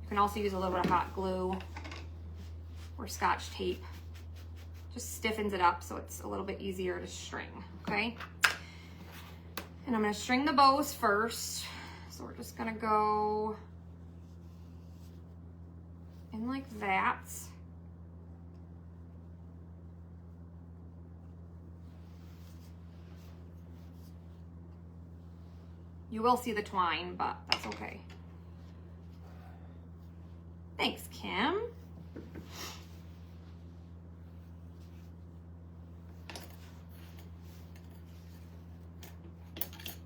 You can also use a little bit of hot glue or Scotch tape. Just stiffens it up so it's a little bit easier to string, okay? And I'm gonna string the bows first. So we're just gonna go in like that. You will see the twine, but that's okay. Thanks, Kim.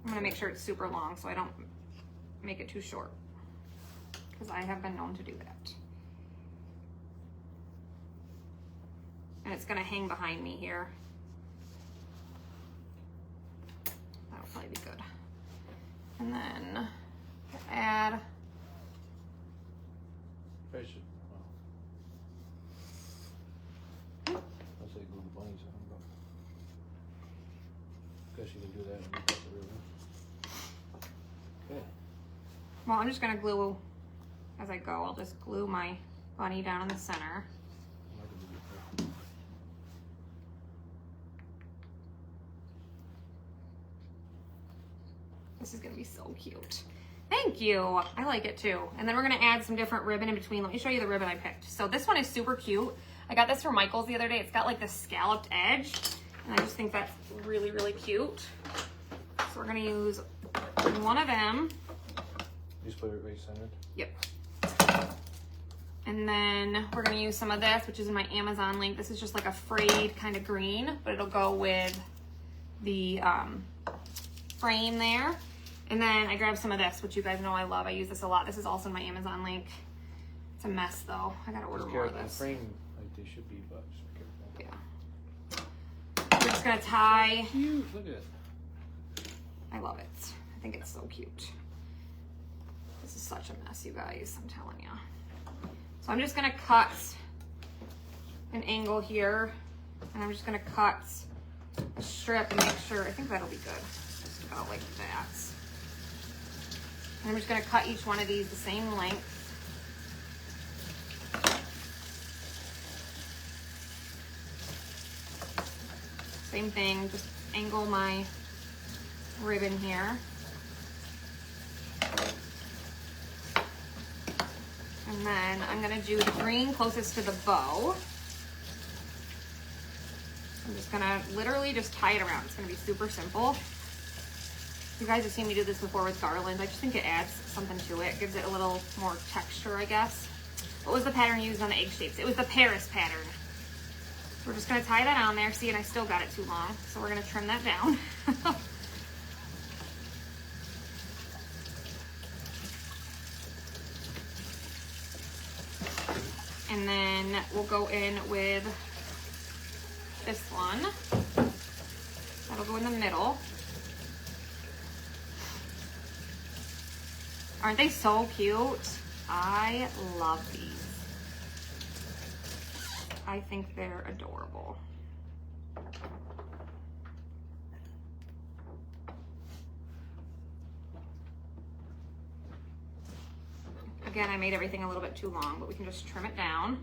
I'm gonna make sure it's super long so I don't make it too short, because I have been known to do that. And it's gonna hang behind me here. That'll probably be good. And then we'll add. I should. I'll say glue bunnies on them, but guess you can do that and cut the ribbon. Okay. Well, I'm just gonna glue as I go. I'll just glue my bunny down in the center. This is gonna be so cute. Thank you. I like it too. And then we're gonna add some different ribbon in between. Let me show you the ribbon I picked. So this one is super cute. I got this from Michael's the other day. It's got like this scalloped edge, and I just think that's really, really cute. So we're gonna use one of them. You just put it right centered? Yep. And then we're gonna use some of this, which is in my Amazon link. This is just like a frayed kind of green, but it'll go with the frame there. And then I grabbed some of this, which you guys know I love. I use this a lot. This is also in my Amazon link. It's a mess though. I gotta order more of this. Frame like they should be, but just be careful. Yeah. We're just gonna tie. Cute. Look at it. I love it. I think it's so cute. This is such a mess, you guys. I'm telling you. So I'm just gonna cut an angle here, and I'm just gonna cut a strip and make sure. I think that'll be good. Just about like that. And I'm just gonna cut each one of these the same length. Same thing, just angle my ribbon here. And then I'm gonna do the green closest to the bow. I'm just gonna literally just tie it around. It's gonna be super simple. You guys have seen me do this before with garland. I just think it adds something to it. Gives it a little more texture, I guess. What was the pattern used on the egg shapes? It was the Paris pattern. We're just gonna tie that on there. See, and I still got it too long. So we're gonna trim that down. And then we'll go in with this one. That'll go in the middle. Aren't they so cute? I love these. I think they're adorable. Again, I made everything a little bit too long, but we can just trim it down.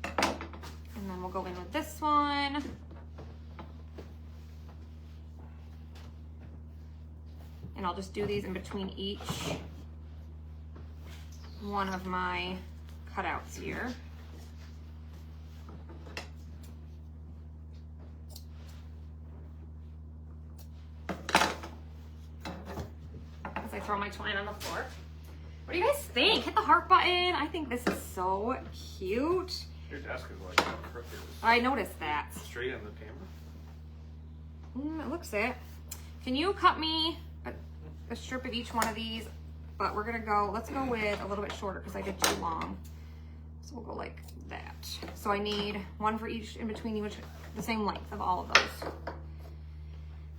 And then we'll go in with this one. And I'll just do these in between each one of my cutouts here. As I throw my twine on the floor. What do you guys think? Hit the heart button. I think this is so cute. Your desk is like crooked. I noticed that. Straight on the camera? It looks it. Can you cut me a strip of each one of these? But we're gonna go, let's go with a little bit shorter because I did too long. So we'll go like that. So I need one for each in between each, the same length of all of those.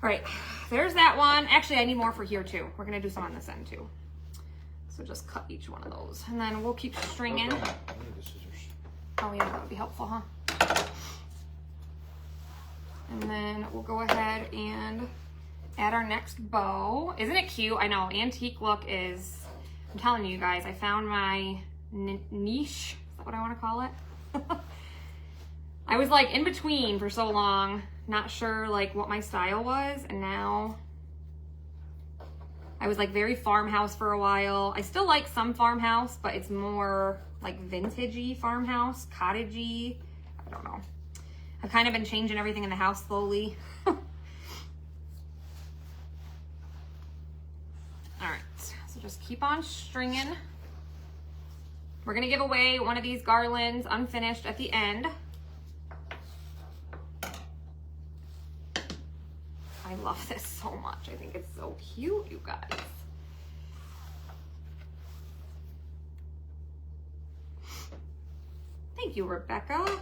All right, there's that one. Actually, I need more for here too. We're gonna do some on this end too. So just cut each one of those. And then we'll keep stringing. I need the scissors. Oh yeah, that would be helpful, huh? And then we'll go ahead and add our next bow. Isn't it cute? I know, antique look is, I'm telling you guys, I found my niche. Is that what I want to call it? I was like in between for so long, not sure like what my style was, and now I was like very farmhouse for a while. I still like some farmhouse, but it's more like vintagey farmhouse, cottagey. I don't know. I've kind of been changing everything in the house slowly. All right, so just keep on stringing. We're gonna give away one of these garlands unfinished at the end. I love this so much. I think it's so cute, you guys. Thank you, Rebecca. I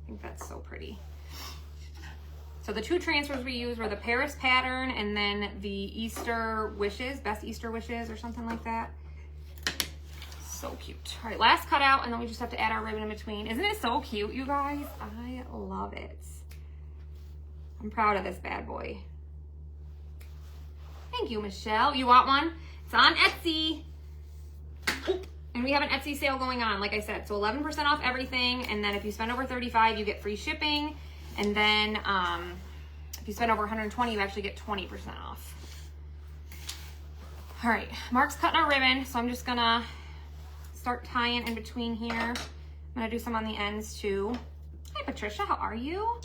think that's so pretty. So the two transfers we used were the Paris pattern and then the Easter wishes, best Easter wishes or something like that. So cute. All right, last cutout, and then we just have to add our ribbon in between. Isn't it so cute, you guys? I love it. I'm proud of this bad boy. Thank you, Michelle. You want one? It's on Etsy. And we have an Etsy sale going on, like I said. So 11% off everything. And then if you spend over $35, you get free shipping. And then if you spend over $120, you actually get 20% off. All right, Mark's cutting our ribbon. So I'm just gonna start tying in between here. I'm gonna do some on the ends too. Hi, Patricia, how are you?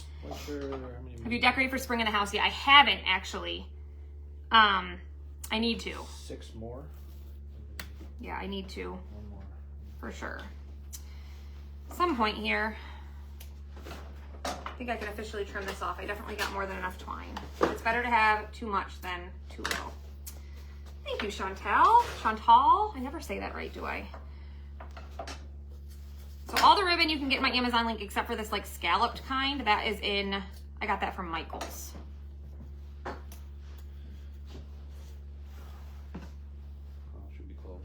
Have you decorated for spring in the house yet? I haven't actually. I need to. 6 more? Yeah, I need to. One more. for sure. Some point here, I think I can officially trim this off. I definitely got more than enough twine. It's better to have too much than too little. Thank you, Chantal. Chantal? I never say that right, do I? So all the ribbon you can get in my Amazon link except for this like scalloped kind. That is in, I got that from Michael's. Should be close.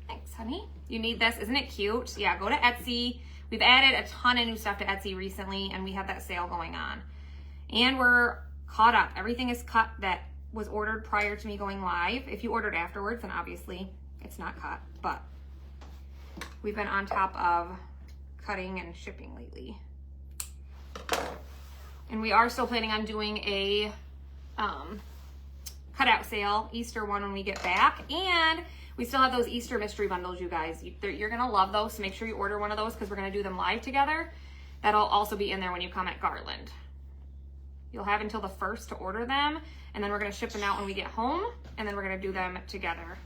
Thanks, honey. You need this. Isn't it cute? Yeah, go to Etsy. We've added a ton of new stuff to Etsy recently, and we have that sale going on. And we're caught up. Everything is cut that was ordered prior to me going live. If you ordered afterwards, then obviously it's not cut, but we've been on top of cutting and shipping lately. And we are still planning on doing a cutout sale, Easter one when we get back. And we still have those Easter mystery bundles, you guys. You're gonna love those, so make sure you order one of those because we're gonna do them live together. That'll also be in there when you come at Garland. You'll have until the 1st to order them, and then we're gonna ship them out when we get home, and then we're gonna do them together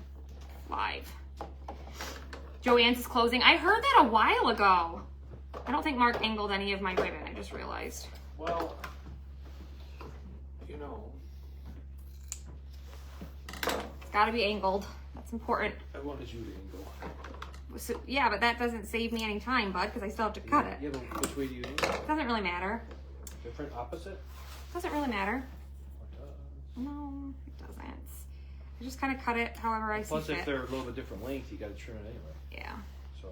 live. Joann's is closing. I heard that a while ago. I don't think Mark angled any of my ribbon, I just realized. Well, you know. It's gotta be angled. That's important. I wanted you to angle. So, yeah, but that doesn't save me any time, bud, because I still have to cut it. Yeah, but which way do you angle? It doesn't really matter. Different, opposite? Doesn't really matter. It does. No, it doesn't. I just kind of cut it however I see Plus, fit. if they're a little bit different length, you got to trim it anyway. Yeah. So.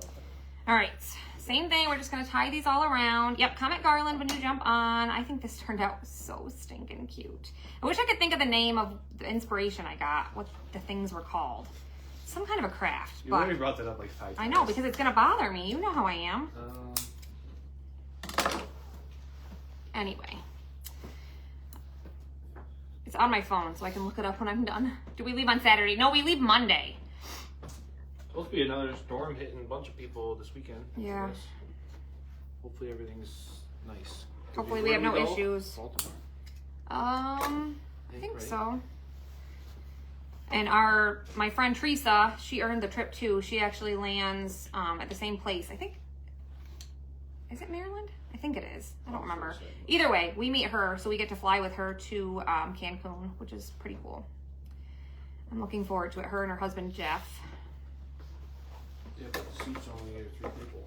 All right, same thing. We're just gonna tie these all around. Yep, comment Garland when you jump on. I think this turned out so stinking cute. I wish I could think of the name of the inspiration I got, what the things were called. Some kind of a craft. You but already brought that up like 5 times. I know, because it's gonna bother me. You know how I am. Anyway. It's on my phone, so I can look it up when I'm done. Do we leave on Saturday? No, we leave Monday. Supposed to be another storm hitting a bunch of people this weekend. Yeah. Yes. Hopefully everything's nice. Hopefully we have no issues. Baltimore? I think right? so. And my friend Teresa, she earned the trip too. She actually lands at the same place. I think, is it Maryland? I think it is. I don't remember. Either way, we meet her, so we get to fly with her to Cancun, which is pretty cool. I'm looking forward to it. Her and her husband, Jeff. Yeah, but the seats only get 3 people.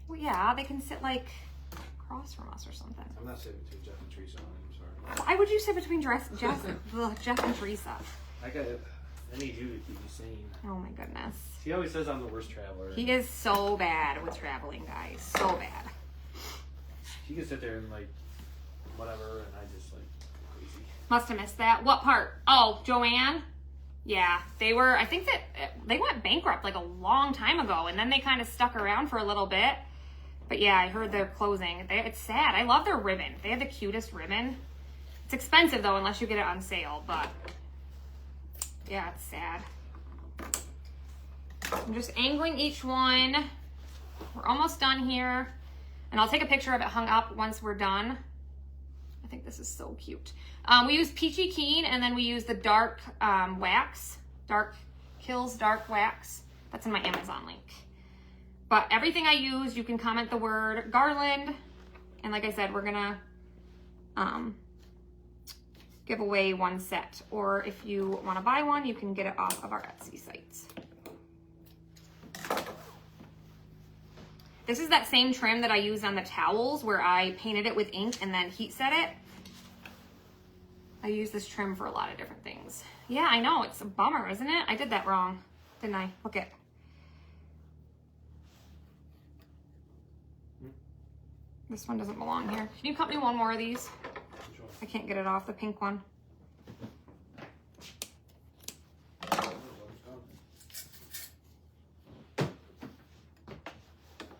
Well, yeah, they can sit like across from us or something. I'm not sitting between Jeff and Teresa. I'm sorry. Why would you sit between Jeff and Teresa? I need you to keep me sane. Oh my goodness. He always says I'm the worst traveler. He is so bad with traveling, guys. So bad. He can sit there and like whatever, and I just like go crazy. Must have missed that. What part? Oh, Joanne? Yeah, I think that they went bankrupt like a long time ago, and then they kind of stuck around for a little bit. But yeah, I heard they're closing. It's sad. I love their ribbon. They have the cutest ribbon. It's expensive though, unless you get it on sale, but yeah, it's sad. I'm just angling each one. We're almost done here. And I'll take a picture of it hung up once we're done. I think this is so cute. We use Peachy Keen, and then we use the dark wax. Kills Dark Wax. That's in my Amazon link. But everything I use, you can comment the word Garland. And like I said, we're gonna give away 1 set. Or if you wanna buy one, you can get it off of our Etsy sites. This is that same trim that I used on the towels where I painted it with ink and then heat set it. I use this trim for a lot of different things. Yeah, I know, it's a bummer, isn't it? I did that wrong, didn't I? Look it. This one doesn't belong here. Can you cut me one more of these? I can't get it off, the pink one.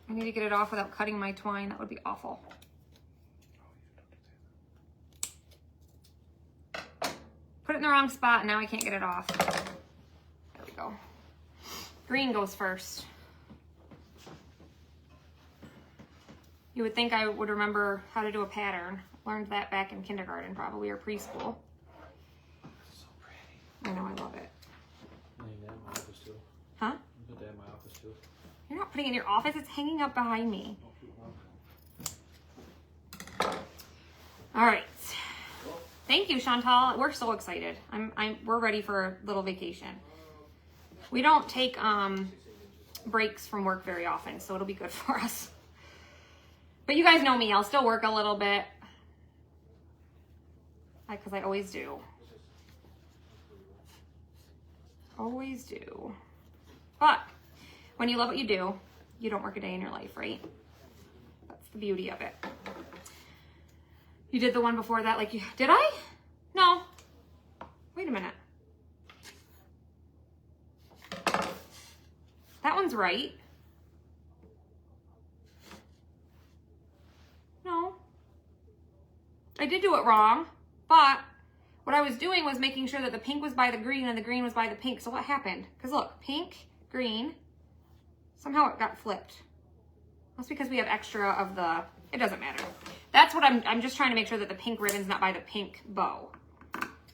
I need to get it off without cutting my twine. That would be awful. Put it in the wrong spot and now I can't get it off. There we go. Green goes first. You would think I would remember how to do a pattern. Learned that back in kindergarten probably, or preschool. So pretty. I know, I love it. I need that in my office too. Huh? Put that in my office too. You're not putting it in your office. It's hanging up behind me. All right. Thank you, Chantal. We're so excited. We're ready for a little vacation. We don't take breaks from work very often, so it'll be good for us. But you guys know me. I'll still work a little bit. Because I always do. Always do. But when you love what you do, you don't work a day in your life, right? That's the beauty of it. You did the one before that, like you did I? No. Wait a minute. That one's right. No. I did do it wrong, but what I was doing was making sure that the pink was by the green and the green was by the pink. So what happened? Because look, pink, green, somehow it got flipped. That's because we have extra of the, it doesn't matter. That's what I'm just trying to make sure that the pink ribbon's not by the pink bow.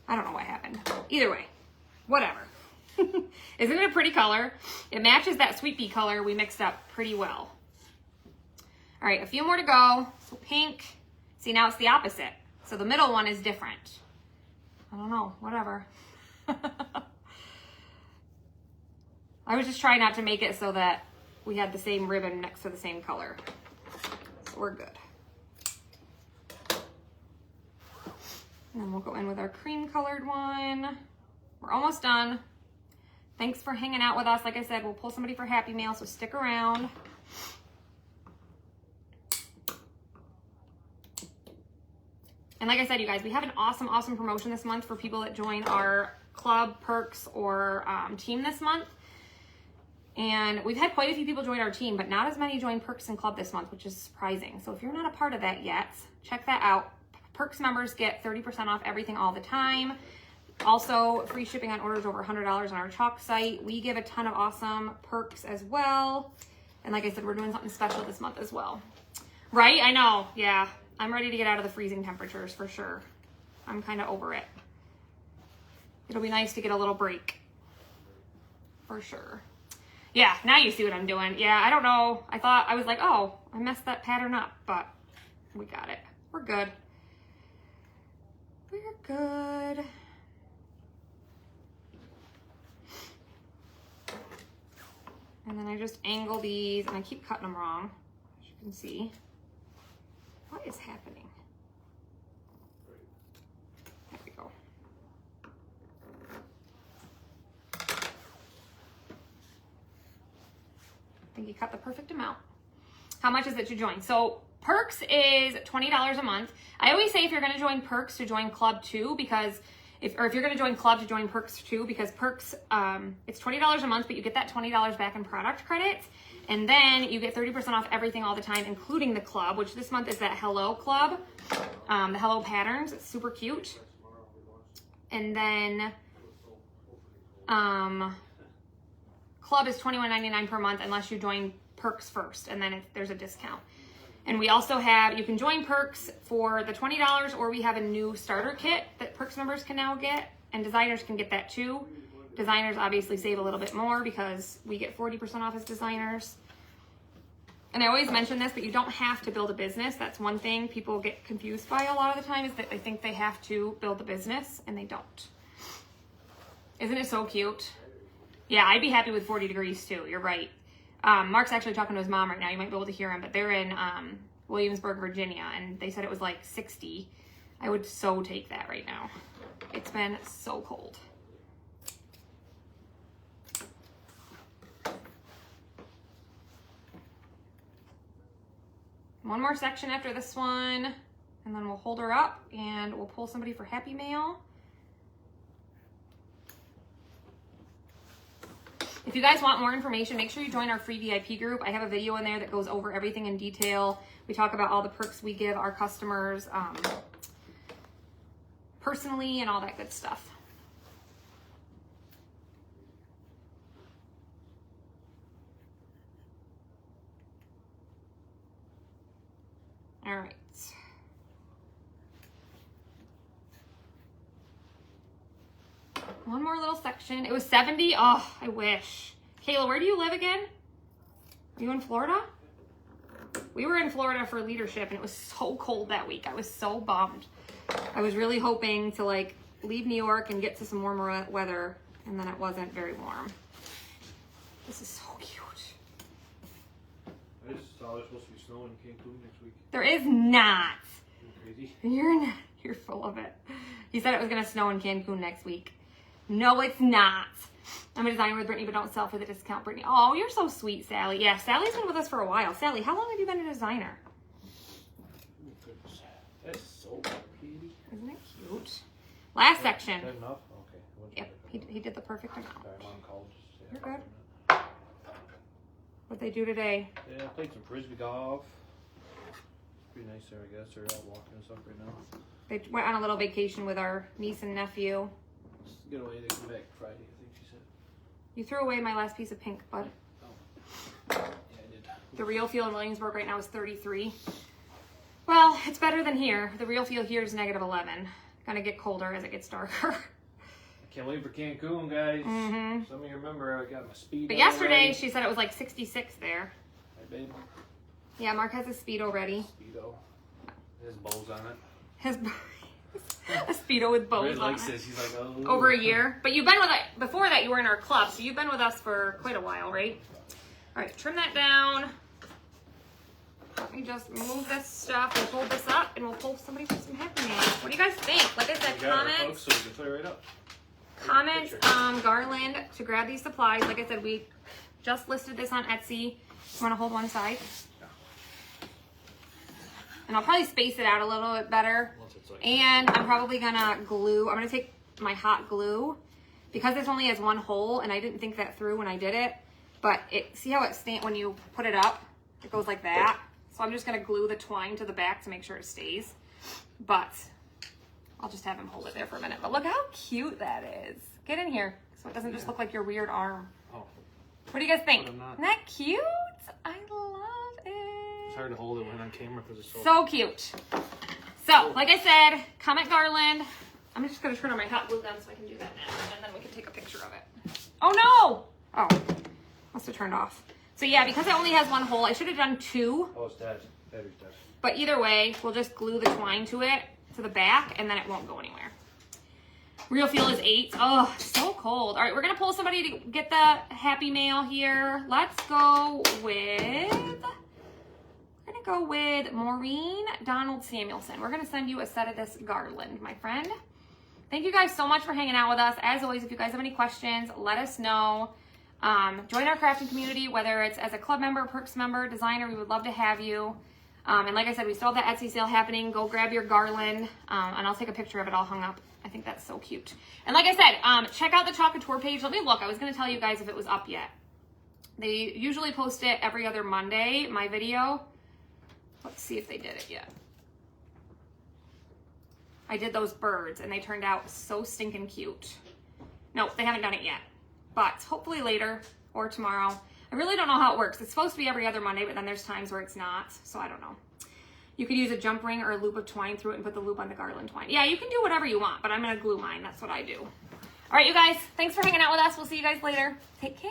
I don't know what happened. Either way, whatever. Isn't it a pretty color? It matches that sweet pea color we mixed up pretty well. All right, a few more to go. So pink, see now it's the opposite. So the middle one is different. I don't know, whatever. I was just trying not to make it so that we had the same ribbon next to the same color. So we're good. And then we'll go in with our cream colored one. We're almost done. Thanks for hanging out with us. Like I said, we'll pull somebody for Happy Mail, so stick around. And like I said, you guys, we have an awesome, awesome promotion this month for people that join our club, perks, or team this month. And we've had quite a few people join our team, but not as many join perks and club this month, which is surprising. So if you're not a part of that yet, check that out. Perks members get 30% off everything all the time. Also, free shipping on orders over $100 on our chalk site. We give a ton of awesome perks as well. And like I said, we're doing something special this month as well. Right? I know. Yeah. I'm ready to get out of the freezing temperatures for sure. I'm kind of over it. It'll be nice to get a little break. For sure. Yeah, now you see what I'm doing. Yeah, I don't know. I was like, oh, I messed that pattern up, but we got it. We're good. We're good. And then I just angle these, and I keep cutting them wrong, as you can see. What is happening? There we go. I think you cut the perfect amount. How much is it to join? So perks is $20 a month. I always say if you're going to join perks, to join club too, because if you're going to join club, to join perks too, because perks, it's $20 a month, but you get that $20 back in product credits. And then you get 30% off everything all the time, including the club, which this month is that Hello Club, the Hello Patterns. It's super cute. And then club is $21.99 per month unless you join perks first, and then there's a discount. And we also have, you can join perks for the $20, or we have a new starter kit that perks members can now get, and designers can get that too. Designers obviously save a little bit more because we get 40% off as designers. And I always mention this, but you don't have to build a business. That's one thing people get confused by a lot of the time, is that they think they have to build a business, and they don't. Isn't it so cute? Yeah, I'd be happy with 40 degrees too. You're right. Mark's actually talking to his mom right now. You might be able to hear him, but they're in Williamsburg, Virginia, and they said it was like 60. I would so take that right now. It's been so cold. One more section after this one, and then we'll hold her up and we'll pull somebody for Happy Mail. If you guys want more information, make sure you join our free VIP group. I have a video in there that goes over everything in detail. We talk about all the perks we give our customers personally and all that good stuff. All right. One more little section. It was 70. Oh, I wish. Kayla, where do you live again? Are you in Florida? We were in Florida for leadership, and it was so cold that week. I was so bummed. I was really hoping to like leave New York and get to some warmer weather, and then it wasn't very warm. This is so cute. I just saw there's supposed to be snow in Cancun next week. There is not. Crazy. You're full of it. He said it was gonna snow in Cancun next week. No, it's not. I'm a designer with Brittany, but don't sell for the discount, Brittany. Oh, you're so sweet, Sally. Yeah, Sally's been with us for a while. Sally, how long have you been a designer? Oh, goodness. That's so pretty. Isn't it cute? Last section. Is that enough? Okay. Yep, he did the perfect amount. Sorry, Mom called. You're good. What'd they do today? Yeah, I played some frisbee golf. Pretty nice there, I guess. They're out walking and stuff right now. They went on a little vacation with our niece and nephew. Just get away, they come back Friday, I think she said. You threw away my last piece of pink, bud. Oh. Yeah, I did. The real feel in Williamsburg right now is 33. Well, it's better than here. The real feel here is -11. Gonna get colder as it gets darker. I can't wait for Cancun, guys. Mm-hmm. Some of you remember I got my speed. But yesterday she said it was like 66 there. Hey, babe. Yeah, Mark has his Speedo ready. Speedo. His bows on it. His a Speedo with bows Red on likes it. this. He's like, oh. Over a year. But you've been with it before that. You were in our club, so you've been with us for quite a while, right? All right, trim that down. Let me just move this stuff and fold this up, and we'll pull somebody for some happy meals. What do you guys think? Like I said, We got our comments. folks, so we can play right up. Comments Garland to grab these supplies. Like I said, we just listed this on Etsy. You want to hold one side? And I'll probably space it out a little bit better. And I'm probably gonna glue. I'm gonna take my hot glue because this only has one hole, and I didn't think that through when I did it. But see how it stands when you put it up? It goes like that. So I'm just gonna glue the twine to the back to make sure it stays. But I'll just have him hold it there for a minute. But look how cute that is. Get in here so it doesn't just look like your weird arm. Oh. What do you guys think? I'm not. Isn't that cute? I love it. It's hard to hold it when on camera because it's So cute. So, like I said, comment Garland. I'm just going to turn on my hot glue gun so I can do that now. And then we can take a picture of it. Oh, no! Oh, must have turned off. So, yeah, because it only has one hole, I should have done two. Oh, it's dead. Battery's dead. But either way, we'll just glue the twine to it, to the back, and then it won't go anywhere. Real feel is 8. Oh, so cold. All right, we're going to pull somebody to get the happy mail here. Let's go with... Go with Maureen Donald Samuelson. We're going to send you a set of this garland, my friend. Thank you guys so much for hanging out with us. As always, if you guys have any questions, let us know. Join our crafting community, whether it's as a club member, perks member, designer. We would love to have you. And like I said, we still have that Etsy sale happening. Go grab your garland, and I'll take a picture of it all hung up. I think that's so cute. And like I said, check out the Chocolate Tour page. Let me look. I was going to tell you guys if it was up yet. They usually post it every other Monday, my video. Let's see if they did it yet. I did those birds and they turned out so stinking cute. No, they haven't done it yet, but hopefully later or tomorrow. I really don't know how it works. It's supposed to be every other Monday, but then there's times where it's not, so I don't know. You could use a jump ring or a loop of twine through it and put the loop on the garland twine. Yeah, you can do whatever you want, but I'm gonna glue mine. That's what I do. All right, you guys, thanks for hanging out with us. We'll see you guys later. Take care.